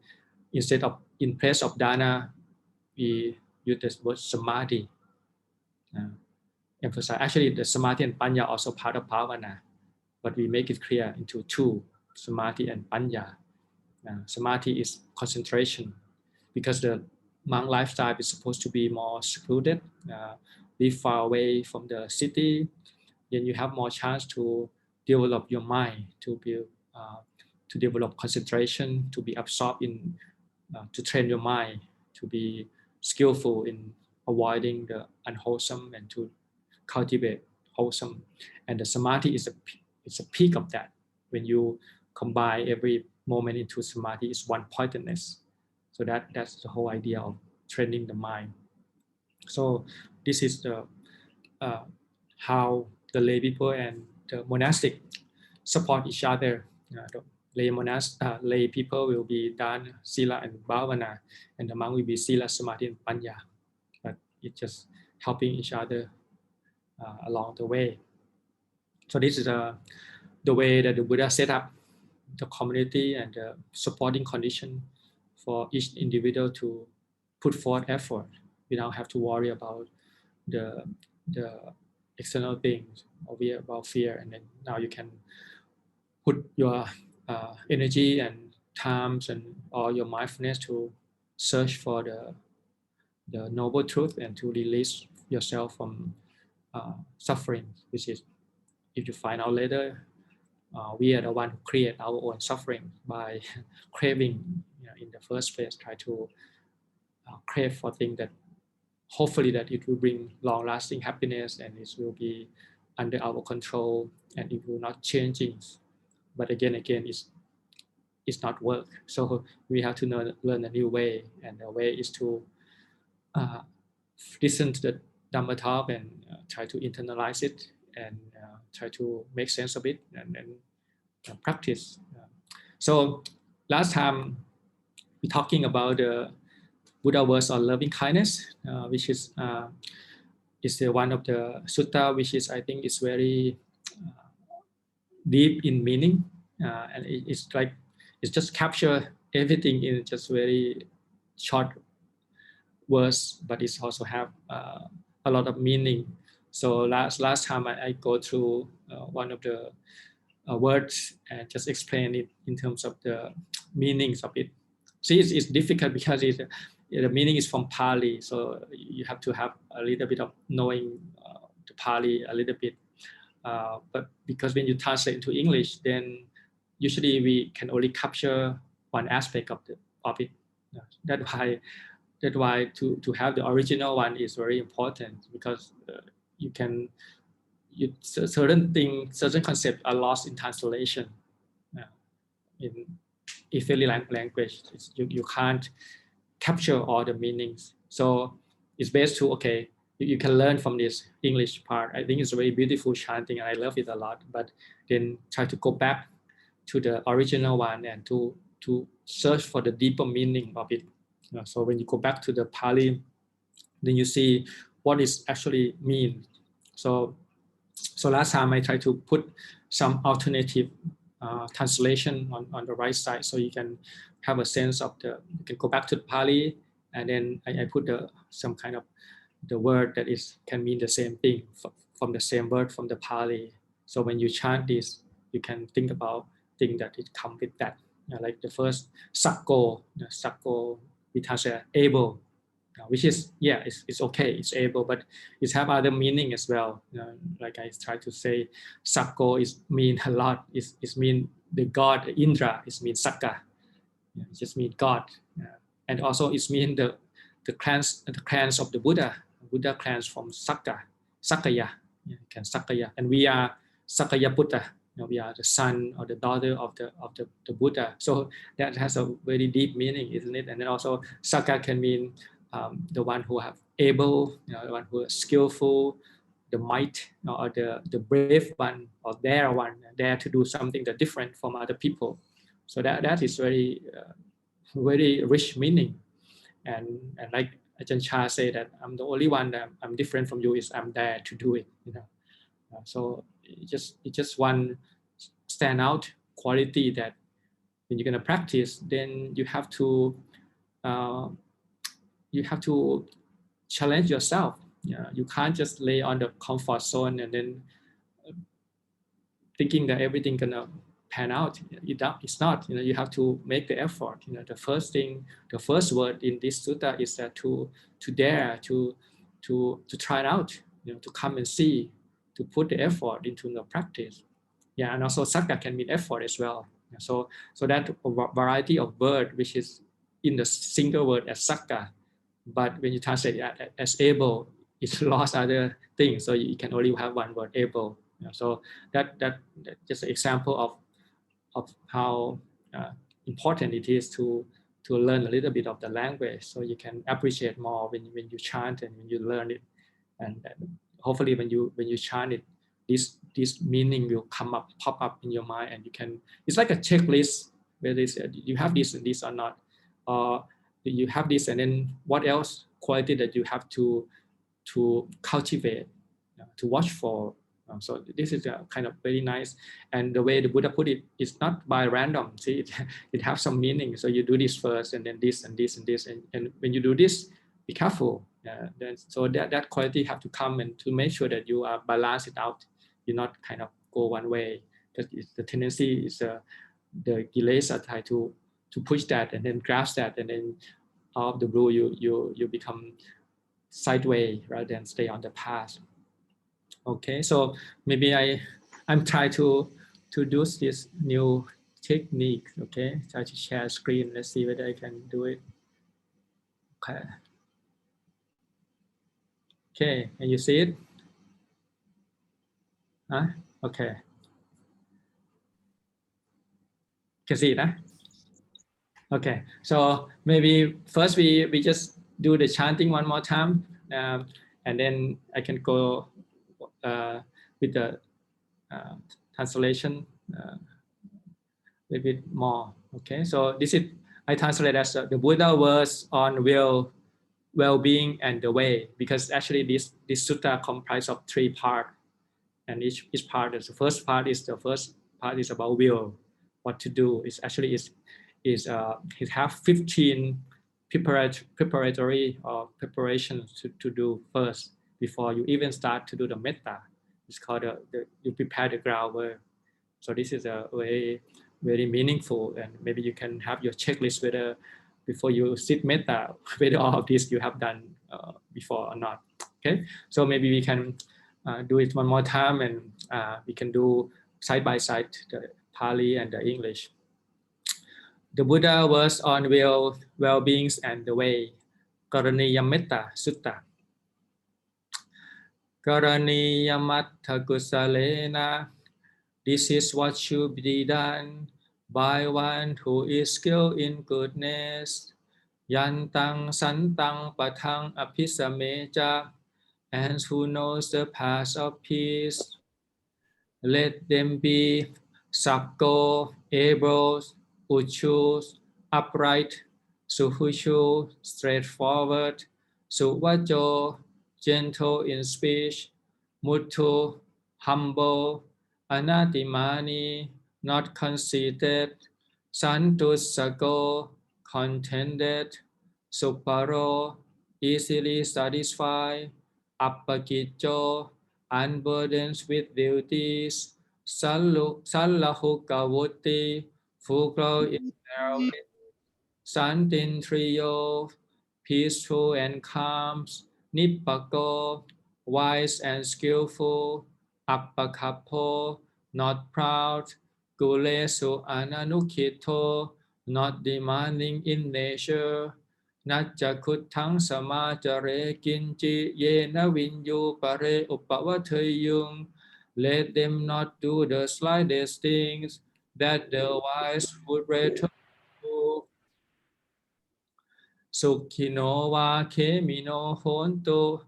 instead of, in place of dana, we use the word samadhi. Emphasize, actually the samadhi and panya are also part of bhavana, but we make it clear into two, samadhi and panya. Samadhi is concentration, because the monk lifestyle is supposed to be more secluded, be far away from the city. Then you have more chance to develop your mind, to develop concentration, to be absorbed in, to train your mind, to be skillful in avoiding the unwholesome and to cultivate wholesome. And the samadhi is a peak of that. When you combine every moment into samadhi, is one pointedness. So that's the whole idea of training the mind. So this is the how the lay people and the monastic support each other. The lay people will be dana, sila, and bhavana, and the monk will be sila, samadhi, and panya. But it's just helping each other along the way. So this is the way that the Buddha set up the community and the supporting condition for each individual to put forth effort. We don't have to worry about the external things, or about fear, and then now you can put your energy and times and all your mindfulness to search for the noble truth and to release yourself from suffering, which is, if you find out later, we are the one who create our own suffering by craving, in the first place, try to crave for things that hopefully that it will bring long-lasting happiness and it will be under our control and it will not changing. But again, it's not work. So we have to learn a new way, and the way is to listen to the Dhamma Talk and try to internalize it and try to make sense of it and practice. So last time we're talking about the Buddha verse on loving kindness, which is one of the sutta, which is, I think, is very deep in meaning, and it's just capture everything in just very short words, but it's also have a lot of meaning. So last time I go through one of the words and just explain it in terms of the meanings of it. See, it's difficult because the meaning is from Pali, so you have to have a little bit of knowing the Pali a little bit. But because when you translate into English, then usually we can only capture one aspect of it. That's why to have the original one is very important, because certain concepts are lost in translation. In Ethiopian language, you can't capture all the meanings. So it's best to, okay, you can learn from this English part. I think it's a very beautiful chanting and I love it a lot, but then try to go back to the original one and to search for the deeper meaning of it. So when you go back to the Pali, then you see what it actually means. So last time I tried to put some alternative translation on the right side, so you can have a sense of you can go back to the Pali, and then I put some kind of the word that can mean the same thing from the same word from the Pali. So when you chant this, you can think about things that it come with that. Like the first sakko, we translate able, which is, yeah, it's okay, it's able, but it have other meaning as well. Like I try to say, sakko is mean a lot. It mean the god Indra. It means sakka. It just mean God, and also it mean the clans of the Buddha. Buddha clans from Sakkaya, and we are Sakkaya Buddha. We are the son or the daughter of the Buddha. So that has a very deep meaning, isn't it? And then also Sakka can mean the one who have able, the one who is skillful, the might, or the brave one, or dare to do something that different from other people. So that is very very rich meaning, and like Ajahn Chah say that I'm the only one that I'm different from you is I'm there to do it. So it's just one standout quality that when you're gonna practice, then you have to challenge yourself. You can't just lay on the comfort zone and then thinking that everything gonna pan out. It's not. You have to make the effort. The first word in this sutta is that to dare to try it out. To come and see, to put the effort into the practice. Yeah, and also sakka can mean effort as well. So that variety of word which is in the single word as sakka, but when you translate it as able, it lost other things. So you can only have one word, able. So that just an example of how important it is to learn a little bit of the language, so you can appreciate more when you chant and when you learn it, and hopefully when you chant it, this meaning will pop up in your mind, and you can. It's like a checklist where they say you have this and this or not, or you have this and then what else quality that you have to cultivate, to watch for. So this is a kind of very nice, and the way the Buddha put it is not by random. See, it has some meaning. So you do this first, and then this and this and this, and when you do this, be careful. Then so that quality have to come, and to make sure that you are balance it out. You not kind of go one way, because the tendency is the kilesa try to push that and then grasp that, and then out of the blue you become sideways rather than stay on the path. Okay, so maybe I'm trying to do this new technique. Okay, try to share screen. Let's see whether I can do it. Okay, can you see it? Okay. Can see it, huh? Okay, so maybe first we just do the chanting one more time, and then I can go with the translation a little bit more. Okay, so this is, I translate as the Buddha words on well-being and the way, because actually this sutta comprises of 3 parts, and each part is the first part is about will, what to do. It's actually it have 15 preparatory or preparations to do first before you even start to do the metta. It's called you prepare the groundwork. So this is a very, very meaningful, and maybe you can have your checklist whether before you sit metta, whether all of this you have done before or not. Okay, so maybe we can do it one more time, and we can do side by side the Pali and the English. The Buddha was on well-beings and the way. Karaniya Metta Sutta. Karaniya Matta Kusalena. This is what should be done by one who is skilled in goodness. Yantang Santang Patang Apisameja, and who knows the path of peace. Let them be Sakko, able, Uchu, upright, Suhushu, straightforward, Suvajo, gentle in speech, Muttu, humble, Anatimani, not conceited, Santusako, contented, Suparo, easily satisfied, Appakijjo, unburdened with duties, Sallahukawuti, frugal in their way, Santin trio, peaceful and calm, Nippako, wise and skillful, Appakapo, not proud, Gulesu ananukito, not demanding in nature, Natjakutang samajare kinchi yena vinyu pare upavathayung. Let them not do the slightest things that the wise would rather do. Sukhino va kemino honto,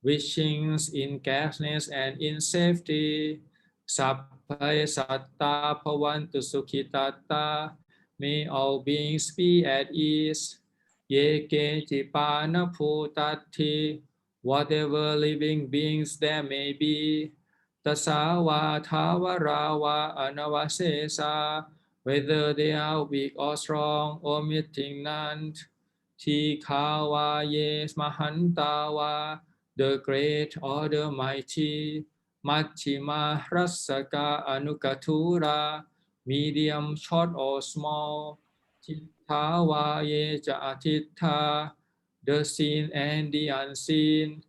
wishing in gladness and in safety. Sappaya satta bhavantu sukhitata, may all beings be at ease. Ye kejipana putati, whatever living beings there may be. Tasawa thavarawa anavasesa, whether they are weak or strong, omitting none. Tikawa yes Mahantawa, the great or the mighty. Machima Rasaka Anukatura, medium, short or small. Chittawa ye Jatita, the seen and the unseen.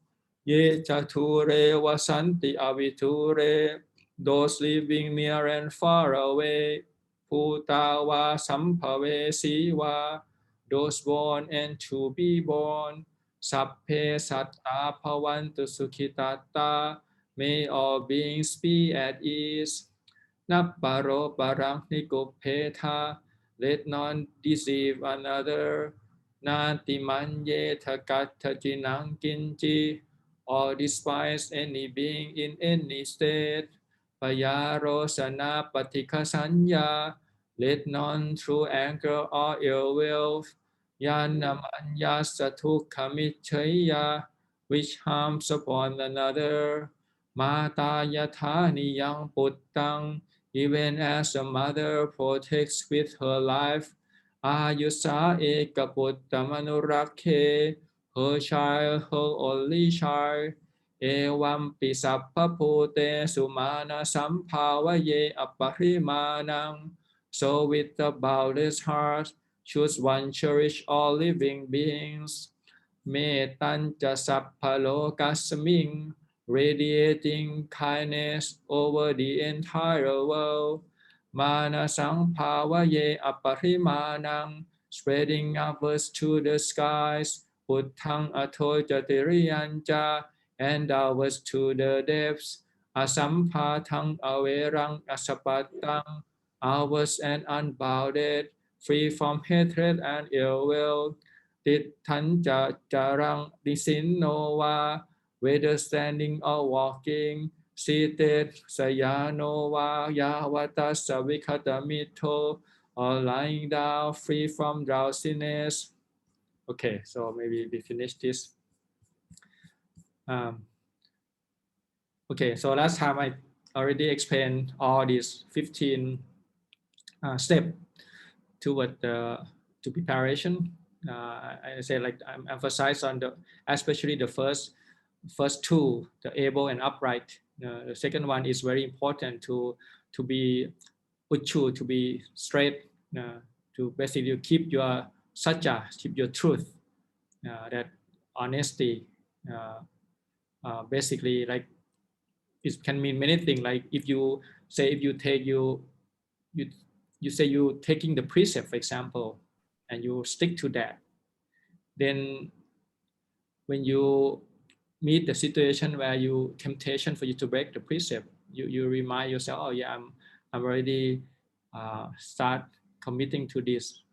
Ye Chature Vasanti Aviture, those living near and far away. Putawa Sampave Siva, those born and to be born. Sapphe satta bhavantu sukhitata, may all beings be at ease. Napparo parang nikuphetha, let none deceive another. Nati manye thakathajinang kinchi, or despise any being in any state. Payaro sana patika sanya, let none through anger or ill will. Yanamanya satukamichaya, which harms upon another. Mata yathani yang puttang, even as a mother protects with her life. Ayusa ekaputtamanorakhe, her child, her only child. Evam pisapapute sumana sampavaye aparimanang. So with the boundless heart, should one cherish all living beings. Metan jasappalokasming, radiating kindness over the entire world. Manasang pavaye aparimanang, spreading upwards to the skies. Puttang ato jatiriyancha, and downwards to the depths. Asampatang averang asapatang, ours and unbounded, free from hatred and ill will. Tittan jarang disinova, whether standing or walking. Seated sayanova yavata savikhatamito, or lying down free from drowsiness. Okay, so maybe we finish this. Okay, so last time I already explained all these 15 steps toward to preparation. I say like I'm emphasized on especially the first two, the able and upright. The second one is very important to be uchu, to be straight, to basically keep your satya, keep your truth, that honesty. Basically, like it can mean many things. Like if you say you say you taking the precept, for example, and you stick to that, then when you meet the situation where you temptation for you to break the precept, you remind yourself, oh yeah, I'm already start committing to these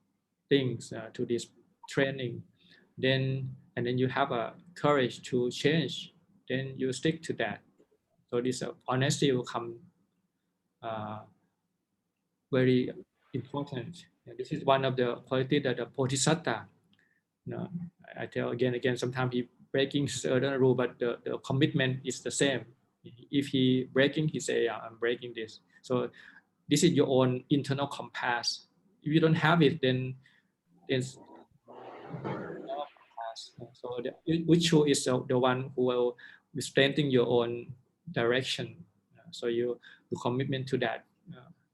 things, to this training, then and then you have a courage to change, then you stick to that. So this honesty will come very important. And this is one of the qualities that the Bodhisattva. I tell again, sometimes he breaking certain rule, but the commitment is the same. If he breaking, he say, yeah, I'm breaking this. So this is your own internal compass. If you don't have it, then so the Uchu is the one who will strengthen your own direction. So you commitment to that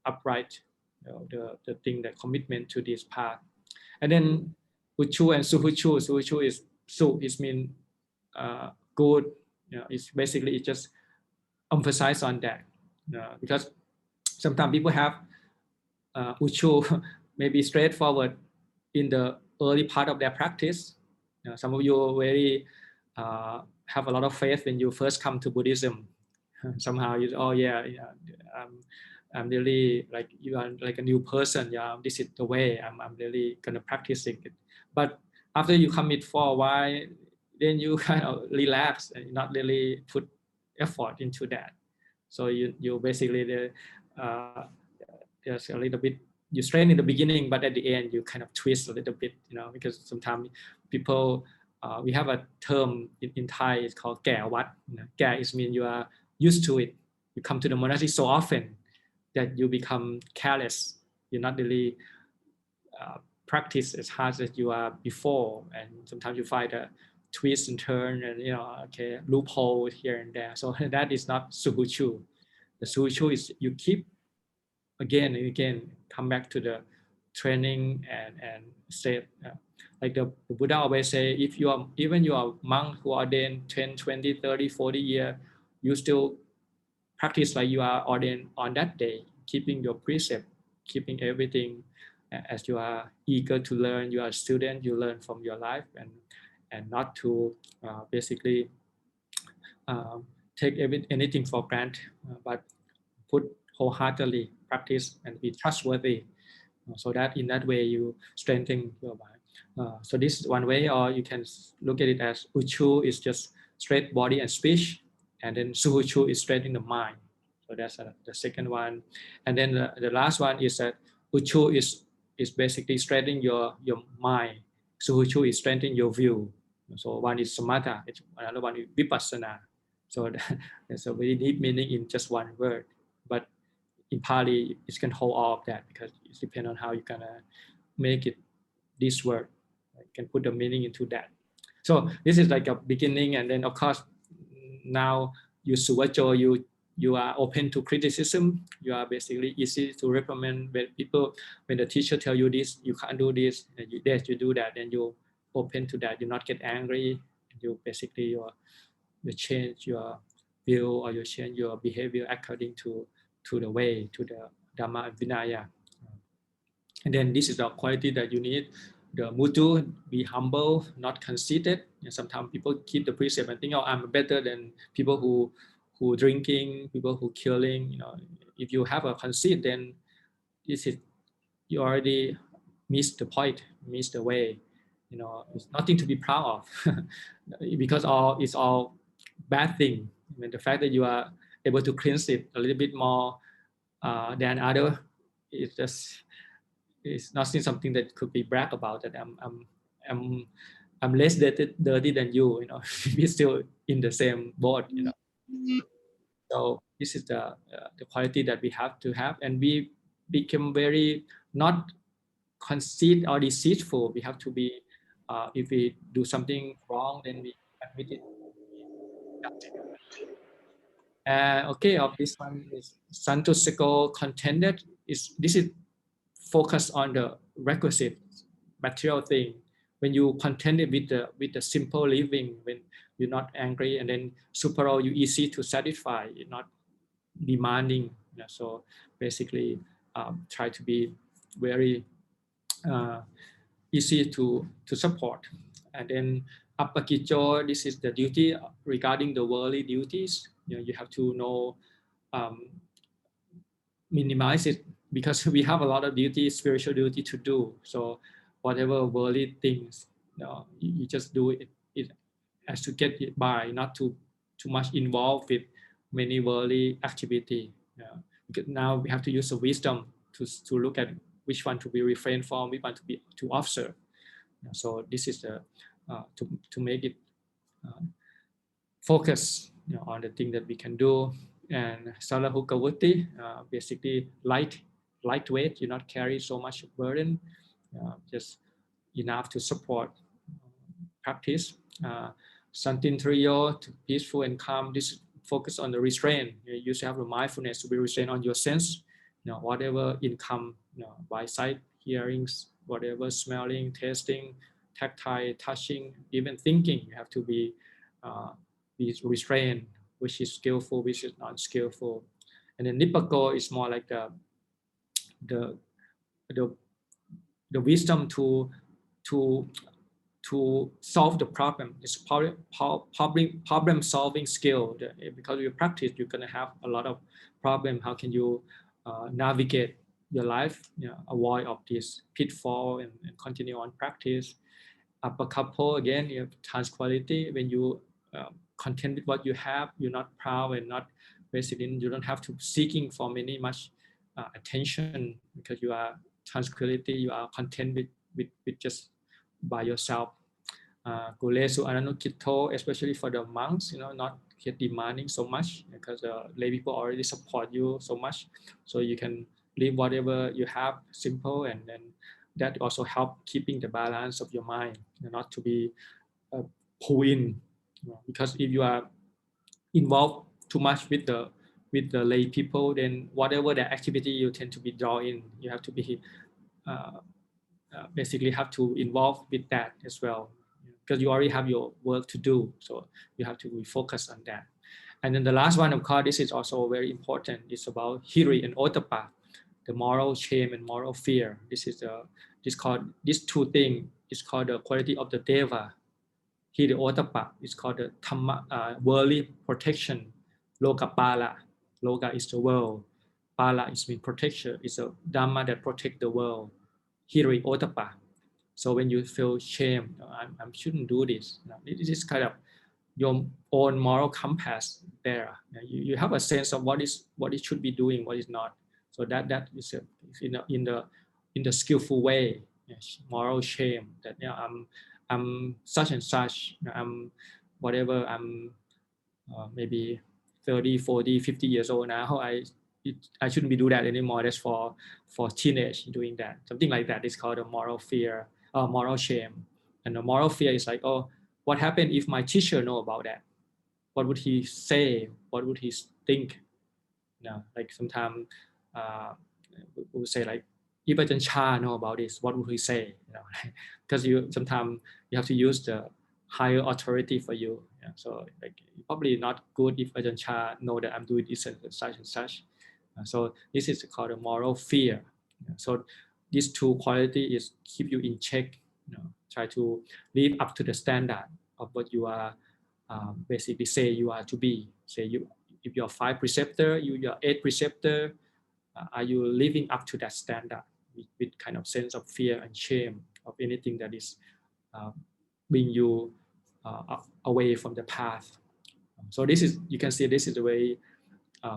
upright, the thing that commitment to this path. And then Uchu and Suhuchu. Suhuchu is Su is mean good. It's basically it just emphasize on that because sometimes people have Uchu maybe straightforward in the early part of their practice. Some of you very have a lot of faith when you first come to Buddhism. Somehow you, oh yeah, I'm really like you are like a new person. Yeah, this is the way I'm really gonna practicing it. But after you commit for a while, then you kind of relax and not really put effort into that. So you basically there's a little bit you strain in the beginning, but at the end you kind of twist a little bit, because sometimes people we have a term in Thai, it's called "Kẻ Wat." Kẻ is mean you are used to it. You come to the monastery so often that you become careless. You're not really practice as hard as you are before, and sometimes you find a twist and turn and loophole here and there. So that is not Suhuchu. The Suhuchu is you keep again and again, come back to the training and say, like the Buddha always say, if you are, even you are monk who are ordained 10, 20, 30, 40 years, you still practice like you are ordained on that day, keeping your precept, keeping everything as you are eager to learn. You are a student, you learn from your life and not to basically take anything for granted, but put wholeheartedly practice and be trustworthy, so that in that way you strengthen your mind. So this is one way, or you can look at it as Uchu is just straight body and speech, and then Suhuchu is strengthening the mind. So that's the second one. And then the last one is that Uchu is basically strengthening your mind. Suhuchu is strengthening your view. So one is Samatha, another one is Vipassana. So there's a very deep meaning in just one word. But in Pali, it can hold all of that because it depends on how you're gonna make it this word. You can put the meaning into that. So this is like a beginning, and then of course now you suvacho, you are open to criticism. You are basically easy to recommend when the teacher tell you this, you can't do this, and you do that, and you open to that. You not get angry. You basically you change your view or you change your behavior according to the way, to the Dhamma and Vinaya. And then this is the quality that you need. The mutu, be humble, not conceited. And sometimes people keep the precept and think, oh, I'm better than people who drinking, people who killing. If you have a conceit, then this is you already missed the point, missed the way. It's nothing to be proud of because it's all bad thing. I mean, the fact that you are able to cleanse it a little bit more than other, it's not something that could be brag about. That I'm less dirty than you. We're still in the same boat. So this is the quality that we have to have, and we become very not conceit or deceitful. We have to be. If we do something wrong, then we admit it. Okay, of this one is Santusiko contented. This is focused on the requisite material thing. When you contented with the simple living, when you're not angry, and then supero, you easy to satisfy, you're not demanding. So basically, try to be very easy to support. And then appakicho, this is the duty regarding the worldly duties. You have to know, minimize it, because we have a lot of duty, spiritual duty to do. So whatever worldly things, you just do it as to get it by, not too much involved with many worldly activity. Because now we have to use the wisdom to look at which one to be refrained from, which one to observe. So this is the to make it focus on the thing that we can do. And salahukawuti, basically lightweight, you not carry so much burden, just enough to support practice. Santintriyo, peaceful and calm, this focus on the restraint. You should have the mindfulness to be restrained on your sense, whatever income, by sight, hearings, whatever, smelling, tasting, tactile, touching, even thinking, you have to be restrained, which is skillful, which is not skillful. And then nipako is more like the wisdom to solve the problem. It's problem solving skill. Because you practice, you're gonna have a lot of problem. How can you navigate your life, avoid of this pitfall and continue on practice. Apakapo, again, you have tranquility. When you content with what you have, you're not proud and not basically, you don't have to seeking for many much attention, because you are tranquility, you are content with just by yourself. Kulesu ananukito, especially for the monks, not get demanding so much, because lay people already support you so much, so you can live whatever you have simple, and then that also help keeping the balance of your mind, not to be pulled in, because if you are involved too much with the lay people, then whatever the activity you tend to be drawn in, you have to be basically have to involve with that as well, because you already have your work to do, so you have to be focused on that. And then the last one, of course, this is also very important. It's about hiri and ottappa, the moral shame and moral fear. This two things is called the quality of the deva. Hiri ottappa is called the dhamma, worldly protection. Loka pala, loka is the world, pala is mean protection. It's a dhamma that protect the world. Hiri ottappa. So when you feel shame, I shouldn't do this. This is kind of your own moral compass there. You have a sense of what it should be doing, what is not. So that is in the skillful way. Moral shame, that I'm such and such. I'm whatever. I'm maybe 30, 40, 50 years old now. I shouldn't be doing that anymore. That's for teenage doing that. Something like that is called a moral fear, moral shame. And the moral fear is like, oh, what happened if my teacher know about that? What would he say? What would he think? Like sometimes we would say like, if Ajahn Chah know about this, what would he say? Because sometimes you have to use the higher authority for you. So like probably not good if Ajahn Chah know that I'm doing this and such and such. So this is called a moral fear. So these two qualities is keep you in check. Try to live up to the standard of what you are basically say you are to be. Say if you're 5 preceptor, you're 8 preceptor. Are you living up to that standard with kind of sense of fear and shame of anything that is bring you away from the path? So this is, you can see this is a very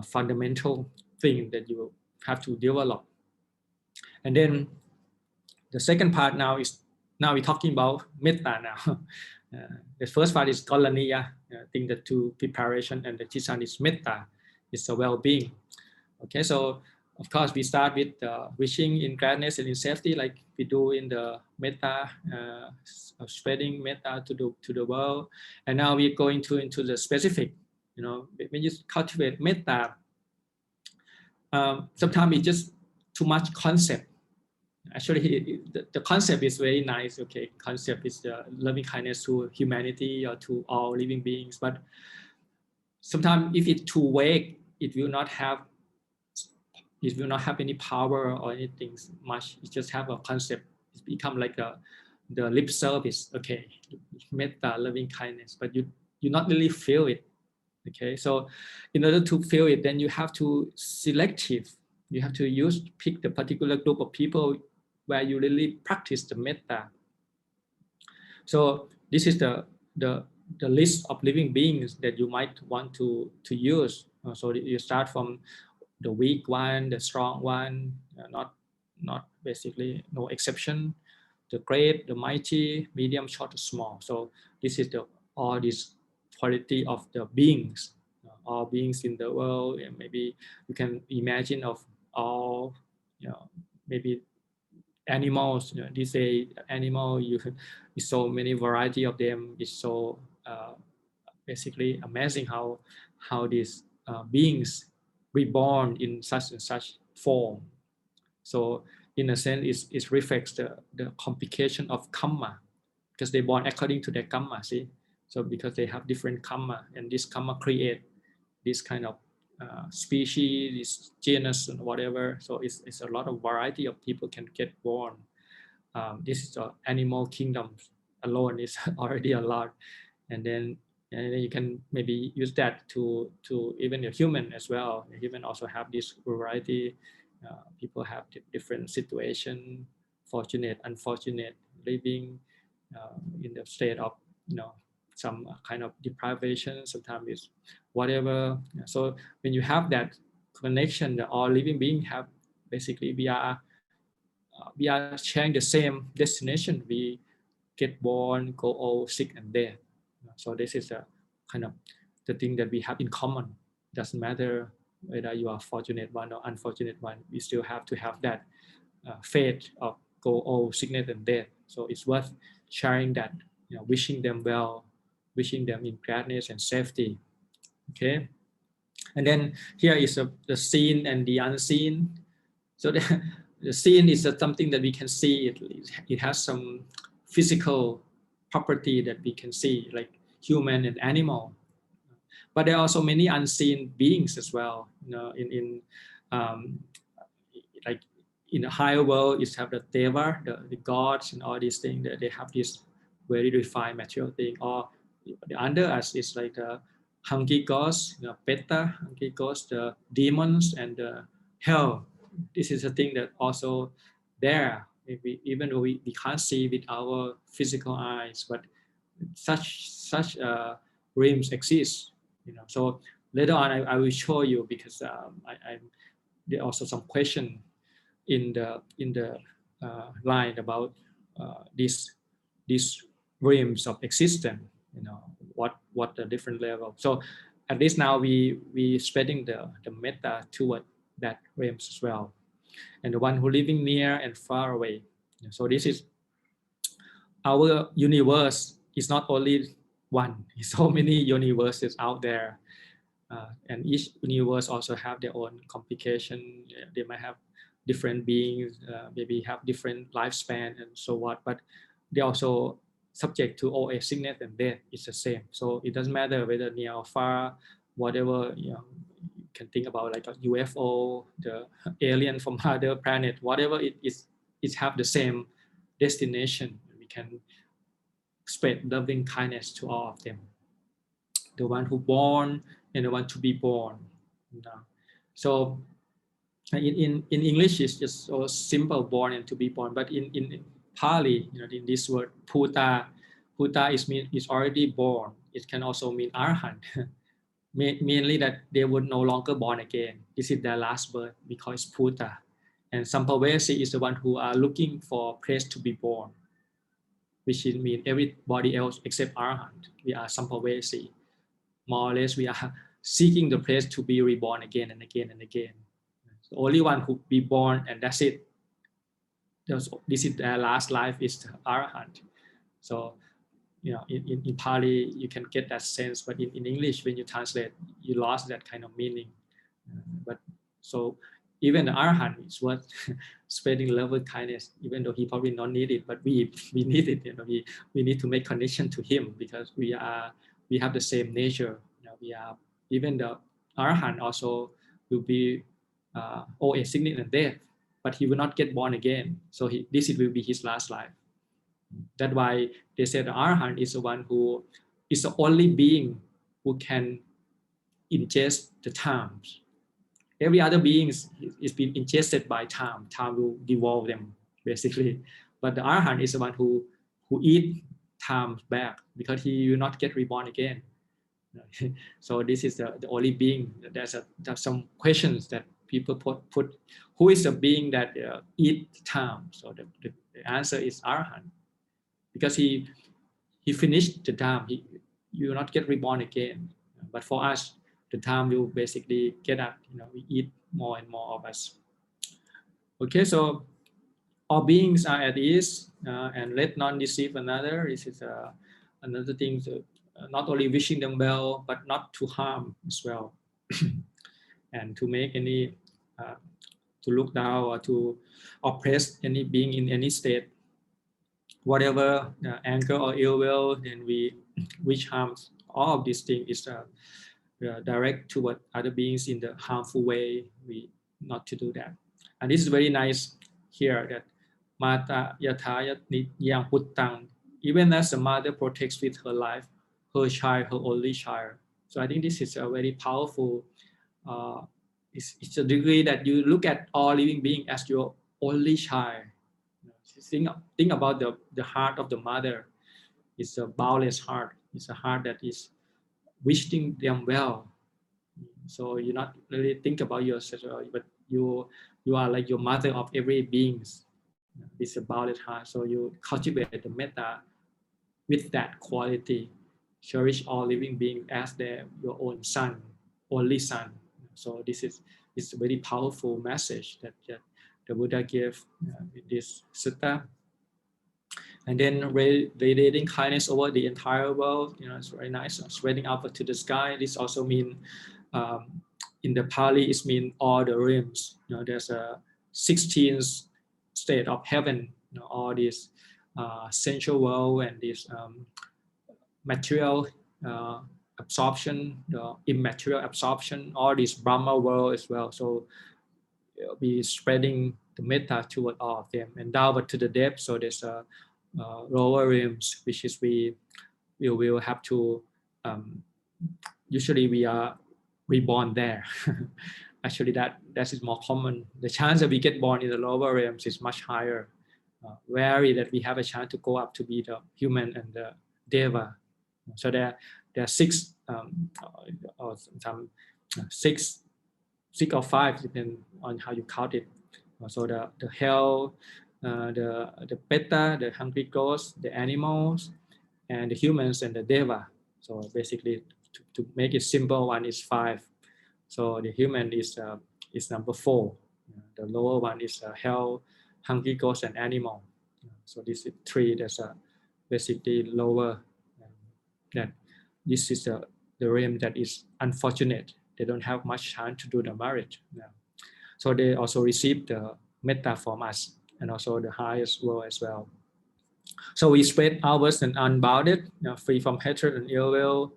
fundamental thing that you have to develop. And then the second part now we're talking about metta now. The first part is Karaniya, I think the two preparation, and the Tisan is Metta, is the well-being. Okay, so of course we start with wishing in gladness and in safety, like we do in the Metta, spreading Metta to the world. And now we're going into the specific. When you cultivate Metta, sometimes it's just too much concept. Actually, the concept is very nice. Okay, concept is the loving kindness to humanity or to all living beings. But sometimes, if it's too vague, it will not have any power or anything much. It just have a concept. It become like the lip service. Okay, metta, loving kindness, but you not really feel it. Okay, so in order to feel it, then you have to selective. You have to pick the particular group of people where you really practice the metta. So this is the list of living beings that you might want to use. So you start from the weak one, the strong one, not basically no exception. The great, the mighty, medium, short, small. So this is all this quality of the beings, all beings in the world. And maybe you can imagine of all, maybe animals. They say animal, is so many variety of them. It's so basically amazing how these beings reborn in such and such form. So in a sense, it reflects the complication of karma, because they born according to their karma. See, so because they have different karma, and this karma create this kind of species, this genus, and whatever. So it's a lot of variety of people can get born. This is the animal kingdom alone is already a lot, and then you can maybe use that to even a human as well. The human also have this variety. People have different situation, fortunate, unfortunate, living in the state of some kind of deprivation. Sometimes it's whatever. So when you have that connection, that all living beings have, basically we are sharing the same destination. We get born, go old, sick, and dead. So this is a kind of the thing that we have in common. Doesn't matter whether you are fortunate one or unfortunate one. We still have to have that faith of go old, sickness, and death. So it's worth sharing that. Wishing them well, wishing them in gladness and safety. Okay, and then here is the seen and the unseen. So the seen is something that we can see. It has some physical property that we can see, like human and animal. But there are also many unseen beings as well. Like in the higher world, you have the deva, the gods, and all these things. That they have this very refined material thing. Or under us is like the hungry ghosts, Metta, hungry ghosts, the demons, and the hell. This is a thing that also there. Even though we can't see with our physical eyes, but such realms exist. So later on, I will show you, because there are also some question in the line about these realms of existence. What the different level. So at least now we spreading the metta toward that realms as well, and the one who living near and far away. So this is our universe. Is not only one. There's so many universes out there, and each universe also have their own complication. They might have different beings, maybe have different lifespan and so what, but they also subject to old age, sickness, and death. It's the same. So it doesn't matter whether near or far, whatever. You can think about like a UFO, the alien from other planet, whatever it is, it have the same destination. We can spread loving kindness to all of them, the one who born and the one to be born. So in English it's just so simple, born and to be born, but in Pali, in this word puta is already born. It can also mean arhat. Mainly that they would no longer born again. This is their last birth, because puta. And sampavesi is the one who are looking for place to be born, which means everybody else except arhat. We are sampavesi. More or less, we are seeking the place to be reborn again and again and again. The only one who be born, and that's it. This is their last life, is the arhat. So, in Pali, you can get that sense, but in English, when you translate, you lost that kind of meaning. But so even the Arahant is what spreading love and kindness, even though he probably not need it, but we need it. We need to make connection to him because we have the same nature. We are, even the Arahant also will be old age, sickness, and death, but he will not get born again. So this will be his last life. That's why they say the Arahant is the one who is the only being who can ingest the times. Every other being is being ingested by time. Time will devolve them, basically. But the Arahant is the one who eat time back because he will not get reborn again. So this is the only being. There's some questions that people put. Who is the being that eat time? So the answer is Arahant, because he finished the time. You will not get reborn again. But for us, the time will basically get up. We eat more and more of us. Okay, so all beings are at ease, and let none deceive another. This is another thing. Not only wishing them well, but not to harm as well, and to make any to look down or to oppress any being in any state. Whatever anger or ill will, then which harms, all of these things is direct toward other beings in the harmful way. We not to do that. And this is very nice here, that Mata Yatha Yang Puttang, even as the mother protects with her life her child, her only child. So I think this is a very powerful. It's a degree that you look at all living beings as your only child. Think about the heart of the mother. It's a boundless heart. It's a heart that is wishing them well. So you not really think about yourself, but you are like your mother of every being. It's a boundless heart. So you cultivate the metta with that quality. Cherish all living beings as your own son, only son. So this is a very powerful message that the Buddha gave with this sutta. And then radiating kindness over the entire world, it's very nice. Spreading up to the sky. This also means, in the Pali, it means all the realms. There's a 16th state of heaven. All this sensual world and this material absorption, the immaterial absorption, all this Brahma world as well. So be spreading the metta toward all of them, and downward to the depth. So there's a lower realms, which is we will have to. Usually we are reborn there. Actually, that is more common. The chance that we get born in the lower realms is much higher. Rarely that we have a chance to go up to be the human and the deva. So there are six or some six or five, depending on how you count it. So the hell, the Metta, the hungry ghosts, the animals, and the humans and the deva. So basically, to make it simple, one is 5. So the human is number 4. The lower one is hell, hungry ghosts, and animal. So this is 3. That's basically lower. That this is the realm that is unfortunate. They don't have much time to do the marriage. So they also receive the metta from us, and also the highest world as well. So we spread ours and unbounded, free from hatred and ill will.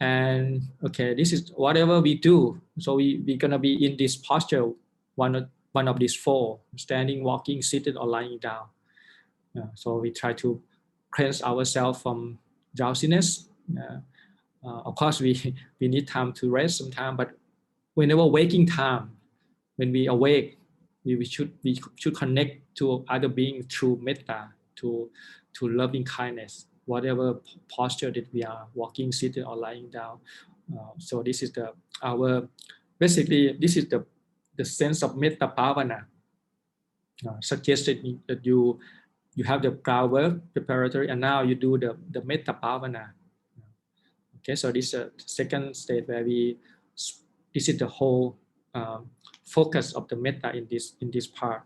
And okay, this is whatever we do. So we're gonna be in this posture, one of these 4: standing, walking, sitting, or lying down. So we try to cleanse ourselves from drowsiness. Of course, we need time to rest sometime, but whenever waking time, when we awake, we should connect to other beings through metta, to loving kindness, whatever posture that we are, walking, sitting, or lying down. So this is basically this is the sense of metta bhavana. Suggested that you have the groundwork preparatory, and now you do the metta bhavana. Okay, so this is the second state where this is the whole focus of the metta in this part.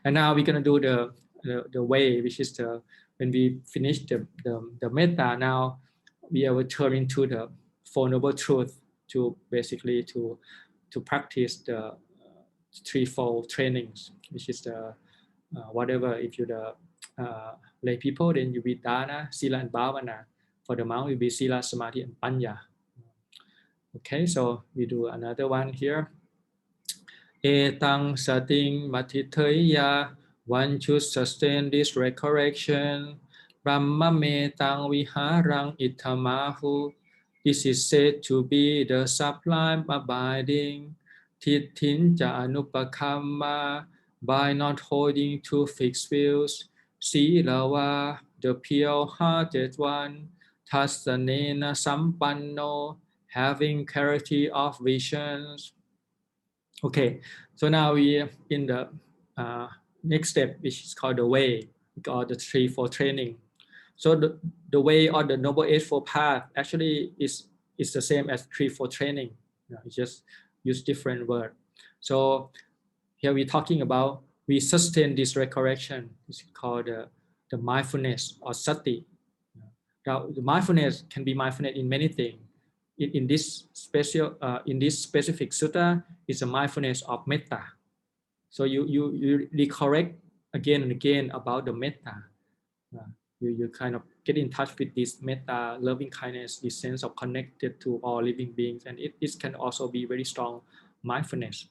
And now we're gonna do the way, which is when we finish the metta. Now we are turning to the Four Noble Truths to basically to practice the threefold trainings, which is the whatever. If you're the lay people, then you be dana, sila, and bhavana. For the monk, you be sila, samadhi, and panya. Okay, so we do another one here. Etang sating matithaya. One should sustain this recollection. Brahma metang viharang itamahu. This is said to be the sublime abiding. Tithin ja anupakamma. By not holding to fixed views. Silava, the pure-hearted one. Tasanena sampanno. Having clarity of visions. Okay, so now we are in the next step, which is called the way, or the threefold training. So the way or the Noble Eightfold Path actually is the same as threefold training. It's just use different word. So here we're talking about we sustain this recollection. It's called the mindfulness or sati. Now the mindfulness can be mindfulness in many things. In this specific sutta, is a mindfulness of metta. So you recollect again and again about the metta. You kind of get in touch with this metta, loving kindness, this sense of connected to all living beings, and it can also be very strong mindfulness.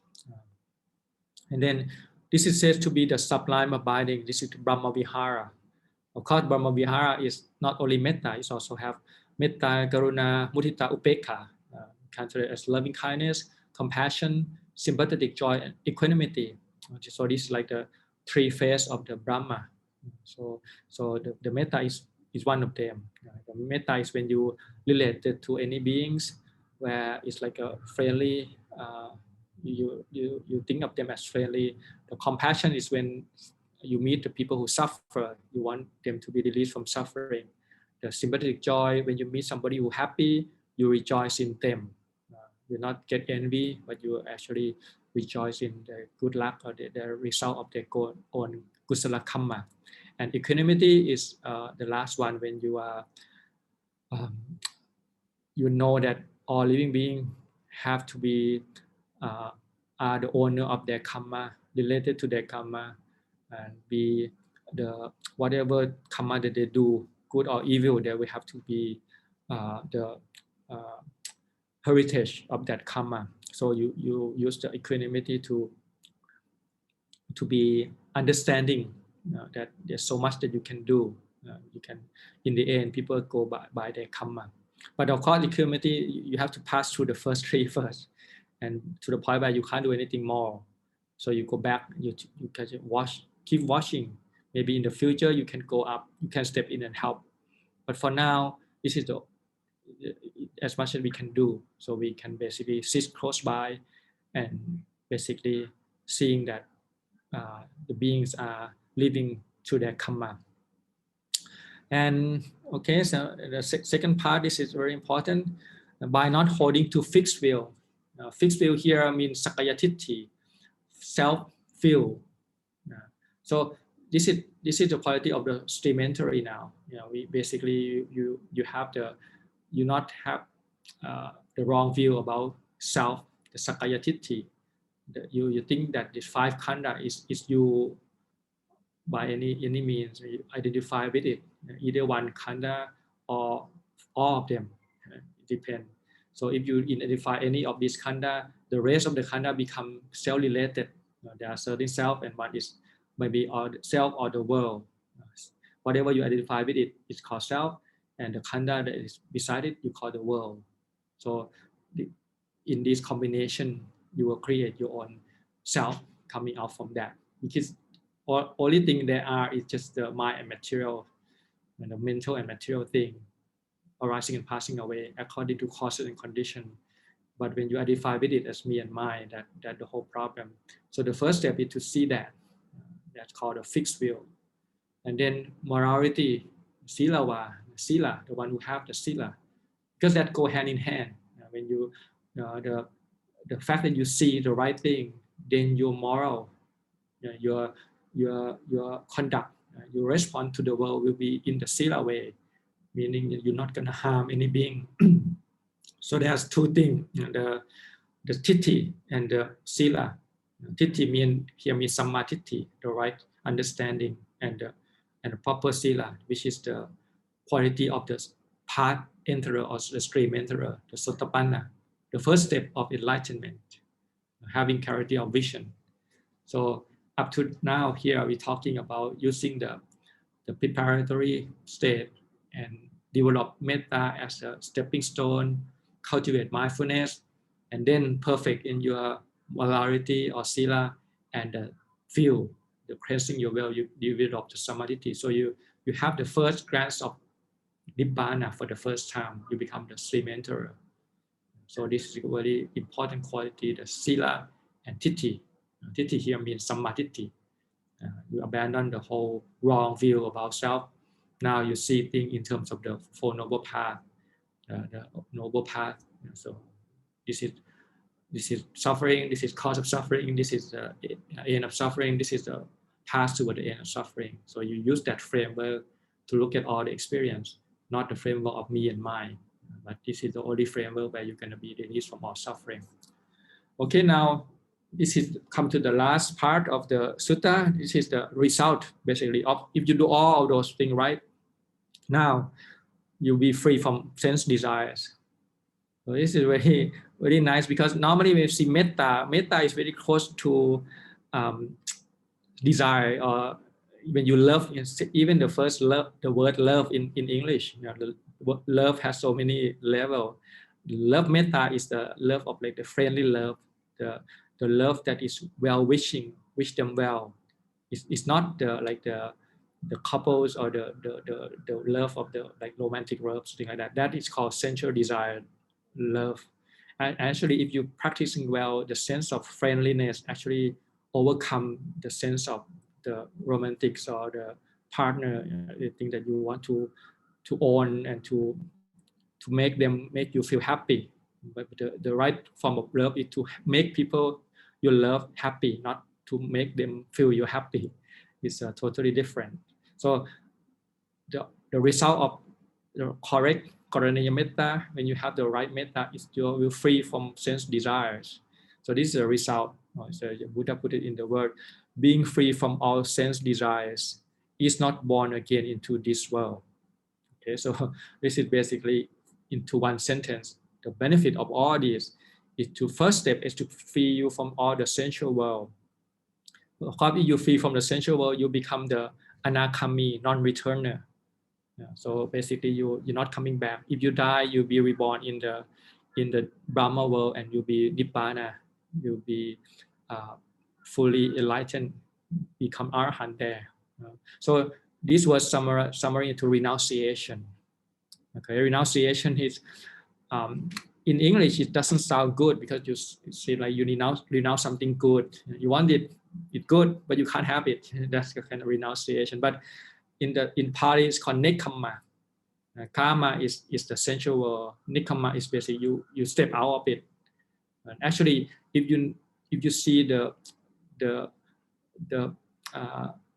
And then this is said to be the sublime abiding. This is Brahma Vihara. Of course, Brahma Vihara is not only metta; it also have Metta, Karuna, Mudita, Upekha, translated as loving kindness, compassion, sympathetic joy, and equanimity. So this is like the three phases of the Brahma. So the Metta is one of them. The Metta is when you relate to any beings, where it's like a friendly. You think of them as friendly. The compassion is when you meet the people who suffer. You want them to be released from suffering. The sympathetic joy, when you meet somebody who happy, you rejoice in them. You not get envy, but you actually rejoice in the good luck or the result of their own kusala kamma. And equanimity is the last one, when you are, you know that all living beings have to be are the owner of their karma, related to their karma, and be the whatever karma that they do, good or evil, they will have to be the heritage of that karma. So you use the equanimity to be understanding that there's so much that you can do. You can, in the end, people go by their karma. But of course, equanimity, you have to pass through the first three first, and to the point where you can't do anything more. So you go back, you can keep watching. Maybe in the future you can go up, you can step in and help. But for now, this is as much as we can do. So we can basically sit close by and basically seeing that the beings are living through their karma. And okay, so the second part, this is very important. By not holding to fixed will. Fixed will here means sakaya titti, self-will. So this is the quality of the streamentary now. We basically you not have the wrong view about self, the sakaya titti. You think that this five khanda is you by any means. You identify with it, either one khanda or all of them. It depends. So if you identify any of these khanda, the rest of the khanda become self-related. There are certain self, and one is maybe or self or the world. Whatever you identify with it is called self, and the khanda that is beside it you call the world. So in this combination, you will create your own self coming out from that. Because only thing there are is just the mind and material, and the mental and material thing arising and passing away according to causes and conditions. But when you identify with it as me and mine, that's the whole problem. So the first step is to see that. That's called a fixed will. And then morality, sila, the one who have the sila, because that go hand in hand. When you the fact that you see the right thing, then your moral, your conduct, your response to the world will be in the sila way, meaning you're not going to harm any being. So there's two things, the titti and the sila. Titti here means samma titti, the right understanding, and the proper sila, which is the quality of the path enterer or the stream enterer, the sotapanna, the first step of enlightenment, having clarity of vision. So up to now here we're talking about using the preparatory state and develop metta as a stepping stone, cultivate mindfulness, and then perfect in your morality or sila, and feel the cleansing your will, you develop the samadhi. So you have the first glance of nibbana for the first time, you become the stream enterer. So this is a very important quality, the sila and titti. Titti here means samadhi. You abandon the whole wrong view about self. Now you see things in terms of the Four Noble Path, the Noble Path. So this is suffering, this is cause of suffering, this is the end of suffering, this is the path toward the end of suffering. So you use that framework to look at all the experience, not the framework of me and mine, but this is the only framework where you're going to be released from all suffering. Okay, now this is come to the last part of the sutta. This is the result basically of if you do all those things right. Now you'll be free from sense desires. So this is very, very nice because normally when you see metta is very close to desire, or when you love, even the first love, the word love in English, the love has so many levels. Love metta is the love of like the friendly love, the love that is well wishing, wish them well. It's not the couples or the love of the like romantic love, something like that. That is called sensual desire love. And actually, if you're practicing well, the sense of friendliness actually overcome the sense of the romantics or the partner, the thing that you want to own and to make you feel happy. But the right form of love is to make people you love happy, not to make them feel you're happy. It's totally different. So the result of the correct Karaniya Metta, when you have the right Metta, is you will free from sense desires. So this is a result. So Buddha put it in the word, being free from all sense desires is not born again into this world. Okay, so this is basically into one sentence. The benefit of all this is to first step is to free you from all the sensual world. Of course, if you free from the sensual world, you become the anakami, non-returner. So basically, you're not coming back. If you die, you'll be reborn in the Brahma world, and you'll be nibbana. You'll be fully enlightened, become arahant there. So this was summary into renunciation. Okay, renunciation is in English it doesn't sound good because you see like you renounce something good. You want it's good, but you can't have it. That's the kind of renunciation. But in Pali it's called nekkhamma. Karma is the sensual world. Nekkhamma is basically you step out of it. And actually, if you see the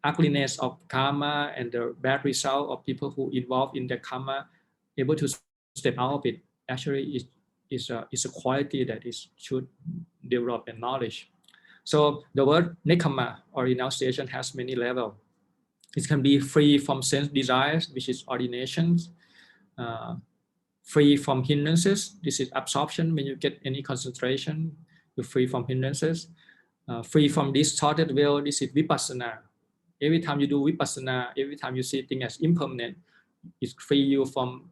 ugliness of karma and the bad result of people who involved in the karma, able to step out of it, actually is a quality that should develop in knowledge. So the word nekkhamma or renunciation has many levels. It can be free from sense desires, which is ordinations, free from hindrances. This is absorption. When you get any concentration, you're free from hindrances. Free from distorted will. This is vipassana. Every time you do vipassana, every time you see things as impermanent, it free you from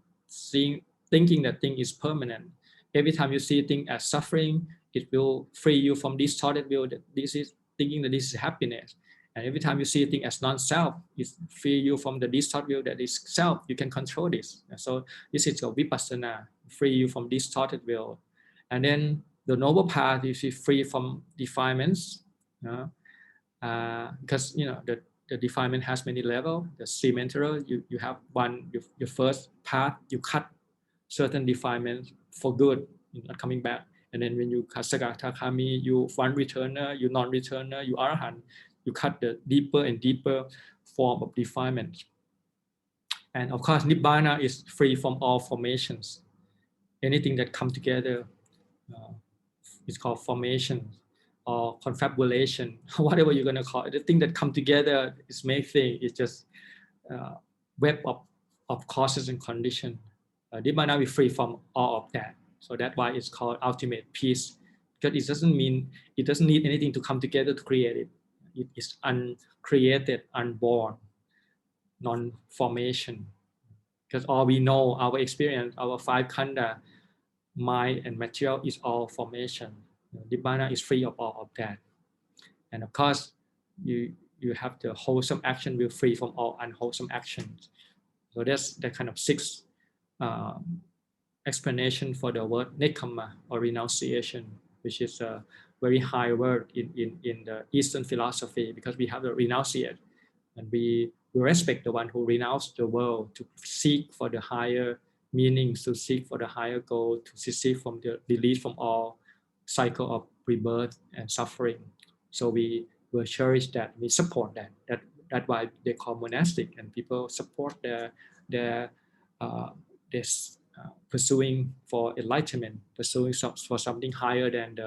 thinking that thing is permanent. Every time you see things as suffering, it will free you from distorted will that this is thinking that this is happiness. And every time you see things as non-self, it free you from the distorted will that is self. You can control this. So this is a vipassana, free you from distorted will. And then the noble path is free from defilements, because the defilement has many levels. The cementeral, you have one, your first path, you cut certain defilements for good, you're not coming back. And then when you cut Sakadagami, you one returner, you non-returner, you arahant, you cut the deeper and deeper form of defilement. And of course, nibbana is free from all formations. Anything that come together is called formation. or confabulation, whatever you're going to call it. The thing that come together is make thing is just web of causes and condition. Nibbana is free from all of that. So that's why it's called ultimate peace. Because it doesn't need anything to come together to create it. It is uncreated, unborn, non-formation. Because all we know, our experience, our five khanda, mind and material is all formation. Nibbana is free of all of that. And of course, you have the wholesome action will free from all unwholesome actions. So that's the kind of six explanation for the word nekkhamma or renunciation, which is a very high word in the Eastern philosophy, because we have to renunciate, and we respect the one who renounced the world to seek for the higher meaning, to seek for the higher goal, to seek from the release from all cycle of rebirth and suffering. So we will cherish that, we support that. That's why they call monastic, and people support their pursuing for enlightenment, pursuing for something higher than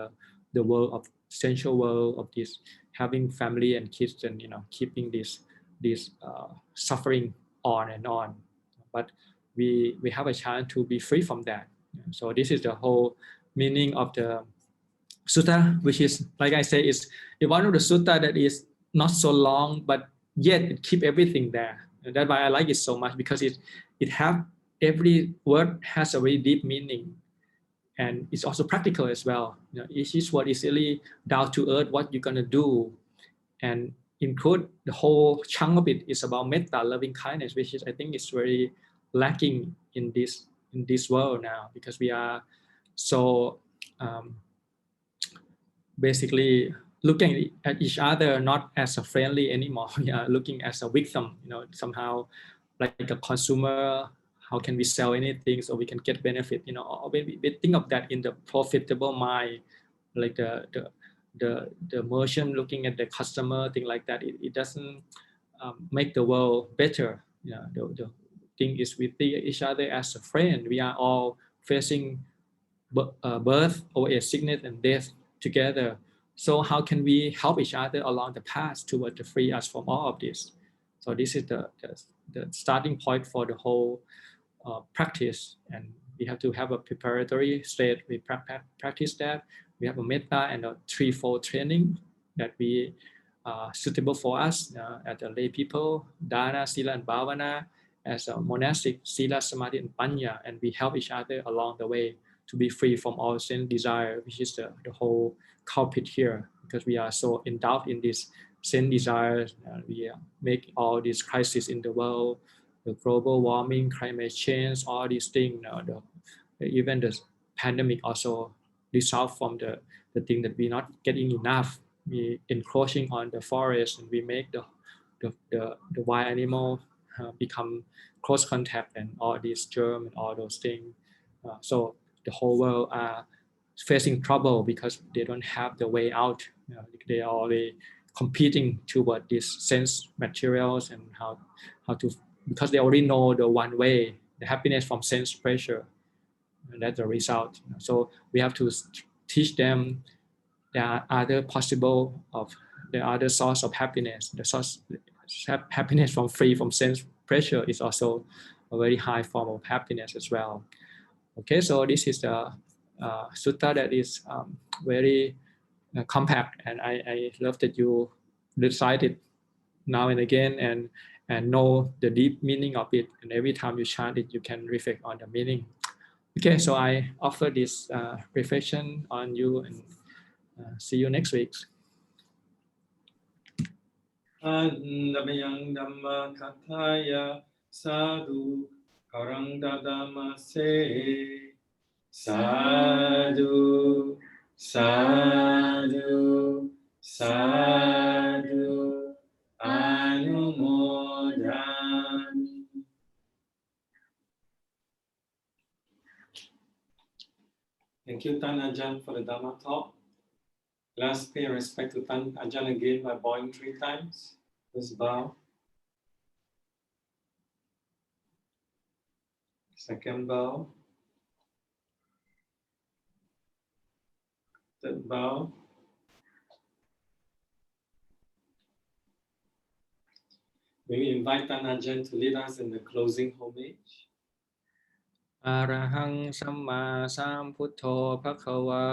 the world of sensual world of this, having family and kids, and keeping this suffering on and on. But we have a chance to be free from that. So this is the whole meaning of the sutta, which is, like I say, is one of the sutta that is not so long, but yet it keep everything there. And that's why I like it so much, because it have every word has a very deep meaning, and it's also practical as well. Each word is really down to earth, what you're gonna do, and include the whole chunk of it is about metta, loving kindness, which is, I think, is very lacking in this world now, because we are so basically looking at each other not as a friendly anymore. We are looking as a victim, somehow like a consumer. How can we sell anything so we can get benefit? Or we think of that in the profitable mind, like the merchant looking at the customer, thing like that. It doesn't make the world better. The thing is we see each other as a friend. We are all facing birth, old age, sickness, and death together. So how can we help each other along the path toward to free us from all of this? So this is the starting point for the whole practice, and we have to have a preparatory state. We practice that. We have a metta and a threefold training that we suitable for us as a lay people, dana, sila, and bhavana, as a monastic, sila, samadhi, and panya, and we help each other along the way to be free from all sense desire, which is the whole culprit here, because we are so endowed in this sense desires. We make all these crises in the world, the global warming, climate change, all these things. Even the pandemic also result from the thing that we're not getting enough. We encroaching on the forest, and we make the wild animal become close contact, and all these germs and all those things. So the whole world are facing trouble because they don't have the way out. They are already competing toward these sense materials, and how to, because they already know the one way, the happiness from sense pressure, and that's the result. So we have to teach them there are other possible of the other source of happiness. The source happiness from free from sense pressure is also a very high form of happiness as well. Okay, so this is the sutta that is very compact, and I love that you recite it now and again, and know the deep meaning of it, and every time you chant it you can reflect on the meaning. Okay, so I offer this reflection on you, and see you next week. Andamayang Dhamma Kathaya Sadhu Karang Dadama Se Sadhu Sadhu Sadhu Anumodami. Thank you, Tan Ajahn, for the Dhamma talk. Last, pay respect to Tan Ajahn again by bowing 3 times. First bow. Second bow. Third bow. May we invite Ajahn to lead us in the closing homage. อะระหังสัมมาสัมพุทโธภควา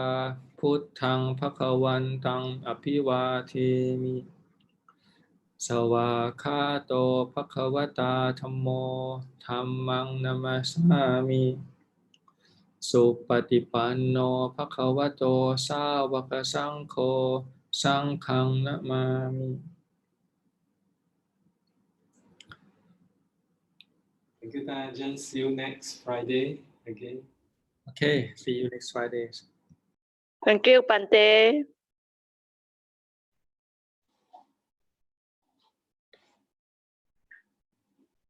พุทธังภควันตังอภิวาเทมิสวากขาโตภควตาธัมโมธัมมังนัมมัสสามิสุปฏิปันโนภควโตสาวกสังโฆสังฆังนะมามิ Thank you, Ajahn. See you next Friday again. Okay, see you next Friday. Thank you, Bante.